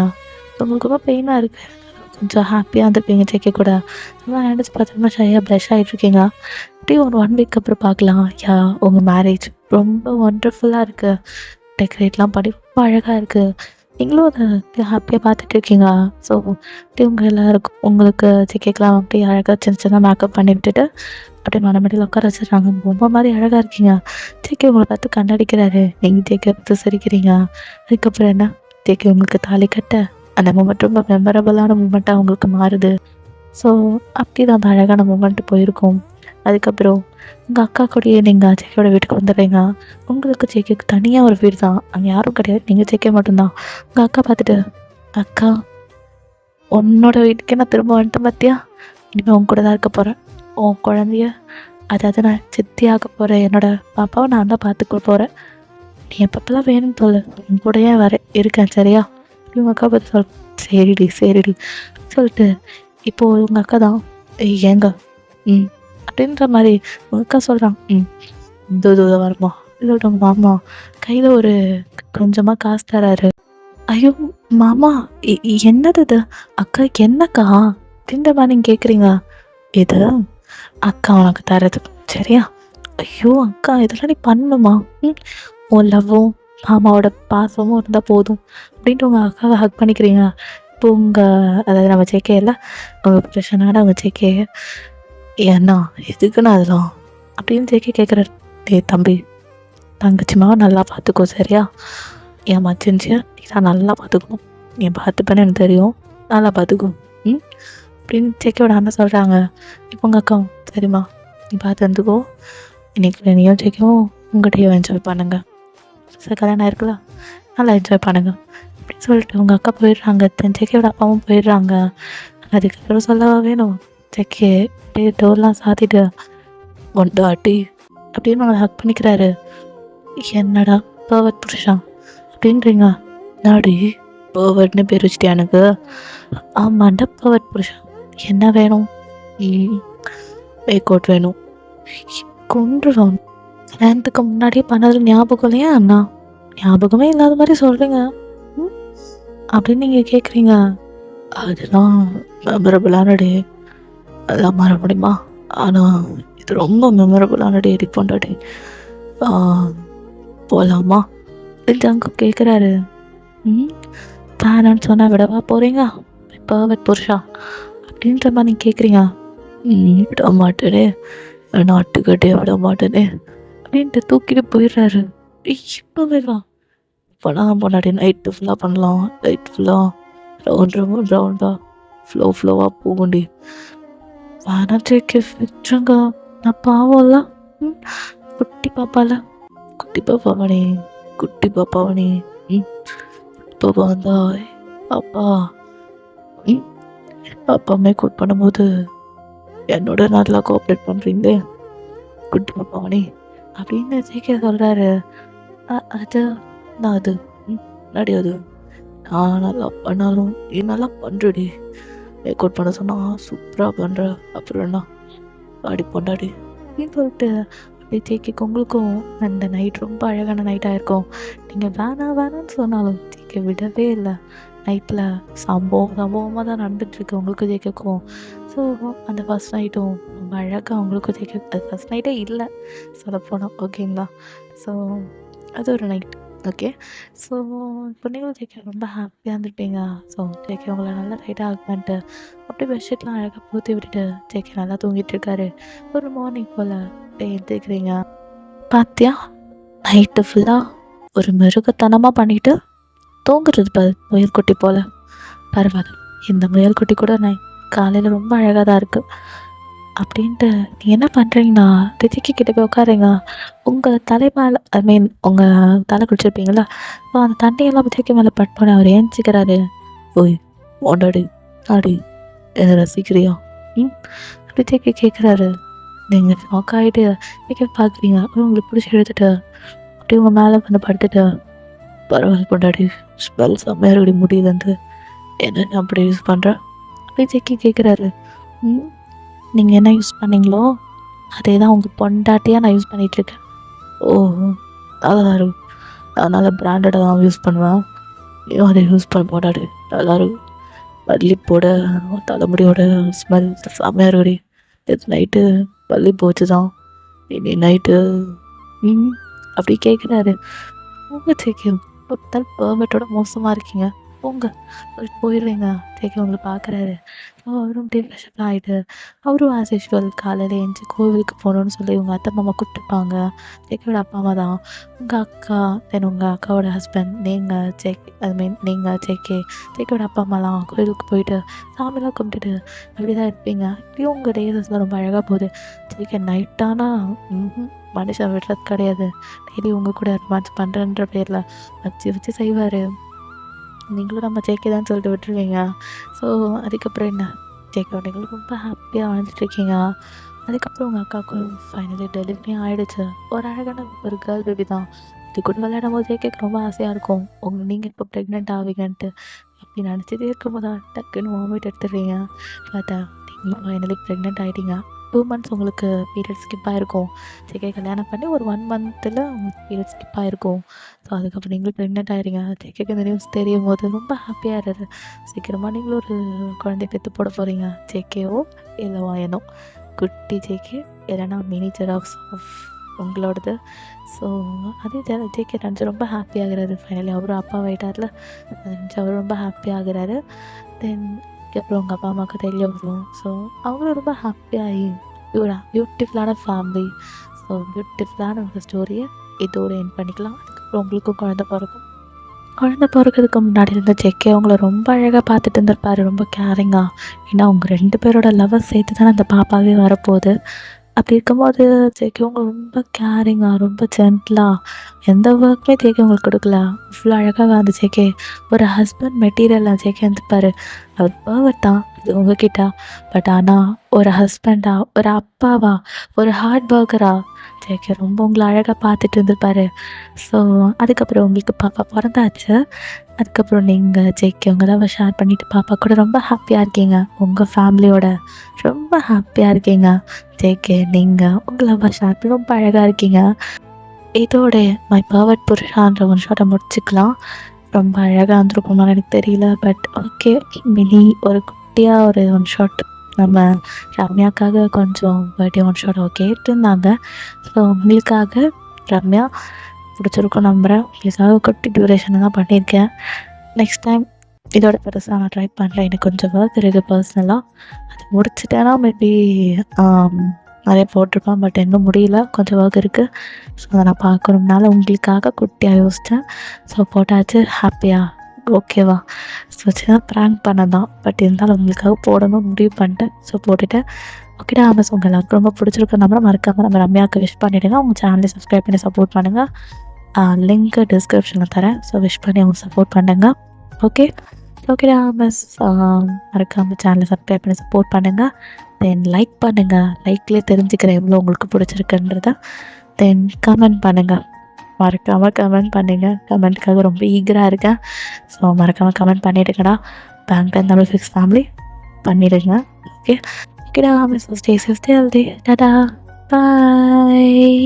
உங்களுக்கு ரொம்ப பெயினாக இருக்குது. கொஞ்சம் ஹாப்பியாக இருந்திருப்பீங்க ஜேகே கூட. அதெல்லாம் நினச்சி பார்த்தோம்னா ஷையாக ப்ளஷ் ஆகிட்ருக்கீங்க. அப்படியே ஒரு 1 வீக் அப்புறம் பார்க்கலாம். உங்கள் மேரேஜ் ரொம்ப ஒண்டர்ஃபுல்லாக இருக்குது. டெக்கரேட்லாம் பண்ணி ரொம்ப அழகாக இருக்குது. நீங்களும் அதை ஹாப்பியாக பார்த்துட்ருக்கீங்க. ஸோ அப்படியே உங்கள் எல்லாருக்கும் உங்களுக்கு ஜேகேக்கெலாம் அப்படியே அழகாக சின்ன சின்ன மேக்கப் பண்ணி விட்டுட்டு அப்படியே மனமடியில் உட்கார வச்சிடுறாங்க. பொம்மை மாதிரி அழகாக இருக்கீங்க. ஜேகே உங்களை பார்த்து கண்ணடிக்கிறாரு. நீங்கள் ஜேகே பார்த்து சிரிக்கிறீங்க. அதுக்கப்புறம் என்ன, ஜேகே உங்களுக்கு தாலி கட்ட அந்த மூமெண்ட் ரொம்ப மெமரபுளான மூமெண்ட்டாக உங்களுக்கு மாறுது. ஸோ அப்படி தான் அந்த அழகான மூமெண்ட் போயிருக்கும். அதுக்கப்புறம் உங்கள் அக்கா கூடயே நீங்கள் ஜேகேயோட வீட்டுக்கு வந்துடுறீங்க. உங்களுக்கு ஜேகேக்கு தனியாக ஒரு வீடு தான், அங்கே யாரும் கிடையாது, நீங்கள் ஜேகே மட்டும்தான். உங்கள் அக்கா பார்த்துட்டு, அக்கா உன்னோட வீட்டுக்கே நான் திரும்ப வந்துட்டேன் பார்த்தியா, இனிமேல் உன் கூட தான் இருக்க போகிறேன். உன் குழந்தைய அதாவது நான் சித்தியாக போகிறேன், என்னோட பாப்பாவை நான் தான் பார்த்துக்க போகிறேன். நீ எப்பப்பெல்லாம் வேணும்னு சொல்லு, உன் கூடயே இருக்கேன் சரியா. உங்கள் அக்கா பார்த்து சரிடி சரிடி சொல்லிட்டு இப்போது உங்கள் அக்கா தான் ஏங்க அப்படின்ற மாதிரி உங்கள் அக்கா சொல்கிறான். இது வருமா சொல்லிட்டு உங்கள் மாமா கையில் ஒரு கொஞ்சமாக காசு தராரு. ஐயோ மாமா என்னது இது, அக்கா என்னக்கா அப்படின்ற மாதிரி நீங்கள் கேட்குறீங்க. இது அக்கா உனக்கு தரது சரியா. ஐயோ அக்கா இதெல்லாம் நீ பண்ணணுமா, உன் லவ்வும் மாமாவோட பாசமும் இருந்தால் போதும் அப்படின்ட்டு உங்கள் அக்காவை ஹக் பண்ணிக்கிறீங்க. இப்போ அதாவது நம்ம ஜேகே இல்லை, உங்கள் ப்ரொஃபஷனான உங்கள் ஜேகே ஏன்னா எதுக்குன்னு அதெல்லாம் அப்படின்னு ஜேகே கேட்குறாரு. தம்பி தங்கச்சிமாவை நல்லா பார்த்துக்கோ சரியா. என் மச்சின்ச்சியை நீ தான் நல்லா பார்த்துக்கணும், நீ பார்த்துப்பேன்னு எனக்கு தெரியும், நல்லா பார்த்துக்கோ அப்படின்னு ஜேகேயோட அண்ணன் சொல்கிறாங்க. இப்போ உங்கள் அக்கா சரிம்மா நீ பார்த்து வந்துக்கோ, இன்றைக்கி நீயும் ஜேகேவும் உங்கள்கிட்டயும் என்ஜாய் பண்ணுங்க, கல்யாணம் ஆயிருக்குல்ல நல்லா என்ஜாய் பண்ணுங்க அப்படின்னு சொல்லிட்டு உங்கள் அக்கா போயிடுறாங்க. ஜேகேயோட அப்பாவும் போயிடுறாங்க. அதுக்கப்புறம் சொல்லவா வேணும், ஜேகே அப்படியே டோர்லாம் சாத்திட்டு ஒண்டாட்டி அப்படின்னு அவங்களை ஹக் பண்ணிக்கிறாரு. என்னடா பர்வர்ட் புருஷா அப்படின்றீங்க. நாடி பர்வர்ட்னு பேர் வச்சுட்டியா எனக்கு. ஆமாண்டா பர்வர்ட் புருஷா, என்ன வேணும், வேக்கோட் வேணும், கொண்டுடும். கல்யாணத்துக்கு முன்னாடியே பண்ணது ஞாபகம் இல்லையா அண்ணா, ஞாபகமே இல்லாத மாதிரி சொல்கிறீங்க அப்படின்னு நீங்கள் கேட்குறீங்க. அதெல்லாம் மெமரபுளான டே, அதெல்லாம் மற முடியுமா, ஆனால் இது ரொம்ப மெமரபுளான டே, எடிட் பண்ணுற டே, போகலாமா அப்படின்னு அங்கே கேட்குறாரு. வேணான்னு சொன்னால் விடவா போகிறீங்க பர்வர்ட் புருஷா அப்படின்ற மாதிரி நீங்கள் கேட்குறீங்க. விட மாட்டேனே, நாட்டுக்கட்டே விட மாட்டேனே அப்படின்ட்டு தூக்கிட்டு போயிடுறாரு. இப்போவே வா இப்போலாம் பொண்டாட்டி நைட்டு ஃபுல்லாக பண்ணலாம், நைட் ஃபுல்லாக ரவுண்டாக ஃப்ளோவாக போகுண்டி. வேணா ஜேகே வச்சுங்க, நான் பாவம்ல, குட்டி பாப்பாவனே குட்டி பாப்பாவனே பாப்பா வந்தா பாப்பா அப்பா மேக்கவுட் பண்ணும்போது என்னோட நல்லா கோஆப்ரேட் பண்ணுறீங்களே குட்டி பாப்பாவனே அப்படின்னு ஜேகே சொல்கிறாரு. அது நான் அது நடியாது, நான் நல்லா பண்ணாலும் நீ நல்லா பண்ணுறடி, மேக்கவுட் பண்ண சொன்னால் சூப்பராக பண்ணுற, அப்புறம் என்ன ஆடி பொண்டாடி அப்படின்னு சொல்லிட்டு அப்படியே ஜேகேக்கு உங்களுக்கும் அந்த நைட் ரொம்ப அழகான நைட்டாக இருக்கும். நீங்கள் வேணான்னு சொன்னாலும் ஜேகே விடவே இல்லை. நைட்டில் சம்பவமாக தான் நடந்துகிட்ருக்கு உங்களுக்கு ஜேகேக்கும். ஸோ அந்த ஃபஸ்ட் நைட்டும் ரொம்ப அழகாக உங்களுக்கும் ஜேகே, அது ஃபஸ்ட் நைட்டே இல்லை சொல்லப்போனால் ஓகேங்களா. ஸோ அது ஒரு நைட் ஓகே. ஸோ இப்போ நீங்களும் ஜேகே ரொம்ப ஹாப்பியாக இருந்துருப்பீங்க. ஸோ ஜேகே உங்களை நல்லா லைட்டாக ஹக் பண்ணிட்டு அப்படியே பெட்ஷீட்லாம் அழகாக பூத்தி விட்டுட்டு ஜேகே நல்லா தூங்கிட்டு இருக்காரு. ஒரு மார்னிங் போல் எழுந்திருக்கிறீங்க. பார்த்தியா நைட்டு ஃபுல்லாக ஒரு மிருகத்தனமாக பண்ணிவிட்டு தூங்குறது முயல்குட்டி போல். பரவாயில்ல, இந்த முயல்குட்டி கூட நான் காலையில் ரொம்ப அழகாக தான் இருக்குது. அப்படின்ட்டு நீங்கள் என்ன பண்ணுறீங்கன்னா ரித்திக்கு கிட்ட போய் உட்காருங்க. உங்கள் தலை மேலே உங்கள் தலை குளிச்சிருப்பீங்களா, ஸோ அந்த தண்ணியெல்லாம் ரித்திக்கு மேலே பட்டோன்னே அவர் ஏஞ்சிக்கிறாரு. ஓய் ஓடாடி ஆடி எதை ரசிக்கிறியா? ம் ரித்திக்கு கேட்குறாரு. நீங்கள் ஷாக் ஆகிட்டு கேட்க பார்க்குறீங்க. உங்களுக்கு பிடிச்சி எடுத்துட்டு அப்படியே உங்கள் மேலே வந்து படுத்துட்டு, பரவாயில்ல பொண்டாடி, ஸ்மெல் செம்மையாக இருக்குடி முடியலன்ட்டு, என்னென்ன அப்படி யூஸ் பண்ணுறேன் அப்படி ஜெக்கி கேட்குறாரு. நீங்கள் என்ன யூஸ் பண்ணீங்களோ அதே தான் உங்கள் பொண்டாட்டியாக நான் யூஸ் பண்ணிகிட்ருக்கேன். ஓஹோ நல்லாயிருக்கு, நான் நல்லா பிராண்டடாக தான் யூஸ் பண்ணுவேன், நீயும் அதை யூஸ் பண்ண பொண்டாடி நல்லாயிருக்கும். மல்லிப்போட தலைமுடியோட ஸ்மெல் செம்மையாக இருக்குடி. நேற்று நைட்டு பள்ளி போச்சு தான், இனி நைட்டு அப்படி கேட்குறாரு. உங்க ஜெக்கி ஒரு பர்மட்டோட மோசமாக இருக்கீங்க, போங்க சொல்லிட்டு போயிடுறீங்க. ஜெக்கி உங்களை பார்க்குறாரு. ஸோ அவரும் அப்படியே ஃப்ரெஷ்அப் ஆகிட்டு அவரும் ஆஸ் யூஷுவல் காலையில் எழுந்துச்சி கோவிலுக்கு போகணுன்னு சொல்லி உங்கள் அத்தை மாமா கூப்பிட்டுருப்பாங்க. ஜெக்கியோட அப்பா அம்மா தான் உங்கள் அக்கா, தென் உங்கள் அக்காவோட ஹஸ்பண்ட், நீங்கள் நீங்கள் ஜெக்கியோட அப்பா அம்மாலாம் கோவிலுக்கு போயிட்டு சாமிலாம் கும்பிட்டுட்டு அப்படி தான் இருப்பீங்க. இப்படியும் உங்கள் டேஸஸ்லாம் ரொம்ப அழகாக போகுது. ஜெக்கி நைட்டானா மனுஷன் விடுறது கிடையாது. டெய்லி உங்கள் கூட ரொமான்ஸ் பண்ணுறன்ற பேரில் வச்சு செய்வார். நீங்களும் நம்ம ஜேகே தான் சொல்லிட்டு விட்டுருவீங்க. ஸோ அதுக்கப்புறம் என்ன, ஜேகே நீங்களும் ரொம்ப ஹாப்பியாக வாழ்ந்துட்டுருக்கீங்க. அதுக்கப்புறம் உங்கள் அக்காவுக்கு ஃபைனலி டெலிவரியும் ஆகிடுச்சு. ஒரு அழகான ஒரு கேர்ள் பேபி தான். இது கூட விளையாடும் போது ஜேகேக்கு ரொம்ப ஆசையாக இருக்கும், நீங்கள் இப்போ ப்ரெக்னென்ட் ஆவீங்கன்ட்டு. அப்படி நினச்சிட்டே இருக்கும்போது டக்குன்னு வாமிட் எடுத்துடுறீங்க. பார்த்தா நீங்களும் ஃபைனலி ப்ரெக்னென்ட் ஆகிட்டீங்க. 2 months உங்களுக்கு பீரியட் ஸ்கிப் ஆகிருக்கும். ஜேகே கல்யாணம் பண்ணி ஒரு 1 monthல் உங்களுக்கு பீரியட் ஸ்கிப் ஆகிருக்கும். ஸோ அதுக்கப்புறம் நீங்களும் ப்ரெக்னென்ட் ஆகிடுங்க. ஜேகேக்கு இந்த நியூஸ் தெரியும் போது ரொம்ப ஹாப்பியாக இருது. சீக்கிரமாக நீங்களும் ஒரு குழந்தைய பெற்று போட போகிறீங்க. ஜேகேவோ இல்லை வாயனோ, குட்டி ஜேகே இல்லைன்னா மினி ஜெராக்ஸ் ஆஃப் உங்களோடது. ஸோ அதே ஜேகே நினச்சி ரொம்ப ஹாப்பி ஆகுறாரு. ஃபைனலி அவரும் அப்பா ஆகிட்டார்ல, அதை நினச்சி அவரும் ரொம்ப ஹாப்பி ஆகுறாரு. தென் அப்புறம் உங்கள் அப்பா அம்மாவுக்கு தெரிய வரும். ஸோ அவங்களும் ரொம்ப ஹாப்பியாகி பியூட்டிஃபுல்லான ஃபேமிலி. ஸோ பியூட்டிஃபுல்லான ஒரு ஸ்டோரியை இதோடு என் பண்ணிக்கலாம். அதுக்கப்புறம் உங்களுக்கும் குழந்தை பிறக்கிறதுக்கு முன்னாடி இருந்த ஜேகே அவங்கள ரொம்ப அழகாக பார்த்துட்டு இருந்திருப்பாரு, ரொம்ப கேரிங்காக. ஏன்னா அவங்க 2 பேரோட லவ்வை சேர்த்து தானே அந்த பாப்பாவே வரப்போகுது. அப்படி இருக்கும்போது ஜேகே அவங்க ரொம்ப கேரிங்காக, ரொம்ப ஜென்டிலாக, எந்த ஒர்க்குமே ஜேகே உங்களுக்கு கொடுக்கல. இவ்வளோ அழகாக வந்து ஜேகே ஒரு ஹஸ்பண்ட் மெட்டீரியலாக ஜேகே இருந்துப்பார். அவர் பர்ஃபெக்ட் தான் இது உங்ககிட்ட. பட் ஆனால் ஒரு ஹஸ்பண்டாக, ஒரு அப்பாவா, ஒரு ஹார்ட் ஒர்க்கராக ஜேகே ரொம்ப உங்களை அழகாக பார்த்துட்டு இருந்திருப்பாரு. ஸோ அதுக்கப்புறம் உங்களுக்கு பாப்பா பிறந்தாச்சு. அதுக்கப்புறம் நீங்கள் ஜேகே உங்கள் லவ்வை ஷேர் பண்ணிவிட்டு பாப்பா கூட ரொம்ப ஹாப்பியாக இருக்கீங்க. உங்கள் ஃபேமிலியோட ரொம்ப ஹாப்பியாக இருக்கீங்க. ஜேகே நீங்கள் உங்கள் லவ்வை ஷேர் பண்ணி ரொம்ப அழகாக இருக்கீங்க. இதோட மை பர்ஃபெக்ட் புருஷான்ற ஒரு ஷார்ட்டை முடிச்சுக்கலாம். ரொம்ப அழகாக இருந்திருக்குமான்னு எனக்கு தெரியல. பட் ஓகே, மினி ஒரு குட்டியாக ஒரு ஒன் ஷாட் நம்ம ரம்யாக்காக கொஞ்சம் பர்த்டே ஒன் ஷாட் கேட்டிருந்தாங்க. ஸோ உங்களுக்காக ரம்யா பிடிச்சிருக்கும் நம்புகிறேன். உங்களுக்காக குட்டி டியூரேஷன் தான் பண்ணியிருக்கேன். நெக்ஸ்ட் டைம் இதோட பெருசாக நான் ட்ரை பண்ணுறேன். எனக்கு கொஞ்சம் ஒர்க் இருக்குது பர்சனலாக. அது முடிச்சுட்டேன்னா மேபி நிறைய போட்டிருப்பேன். பட் இன்னும் முடியல, கொஞ்சம் ஒர்க் இருக்குது. ஸோ அதை நான் பார்க்கணும்னால உங்களுக்காக குட்டியாக யோசித்தேன். ஸோ போட்டாச்சு. ஹாப்பியாக ஓகேவா? ஸோ சின்ன ப்ராங்க் பண்ண தான், பட் இருந்தாலும் உங்களுக்காக போடணும்னு முடிவு பண்ணிட்டேன். ஸோ போட்டுட்டேன். ஓகேடா ஆமாம். உங்கள் எல்லாருக்கும் ரொம்ப பிடிச்சிருக்க நம்பரை மறக்காமல் நம்ம ரம்யாவுக்கு விஷ் பண்ணிவிடுங்க. உங்கள் சேனலை சப்ஸ்கிரைப் பண்ணி சப்போர்ட் பண்ணுங்கள். லிங்க்கு டிஸ்கிரிப்ஷனில் தரேன். ஸோ விஷ் பண்ணி அவங்க சப்போர்ட் பண்ணுங்கள். ஓகே ஓகேடா மிஸ். மறக்காமல் சேனலை சப்ஸ்கிரைப் பண்ணி சப்போர்ட் பண்ணுங்கள். தென் லைக் பண்ணுங்கள். லைக்லேயே தெரிஞ்சுக்கிறேன் எவ்வளோ உங்களுக்கு பிடிச்சிருக்குன்றத. தென் கமெண்ட் பண்ணுங்கள். மறக்காமல் கமெண்ட் பண்ணுங்கள். கமெண்ட்டுக்காக ரொம்ப ஈகராக இருக்கேன். ஸோ மறக்காமல் கமெண்ட் பண்ணிவிடுங்கடா. பேங்க் தமிழ் ஃபிக்ஸ் ஃபேமிலி பண்ணிவிடுங்க. ஓகே ஓகேடா miss. Stay safe, stay healthy. Tata பாய்.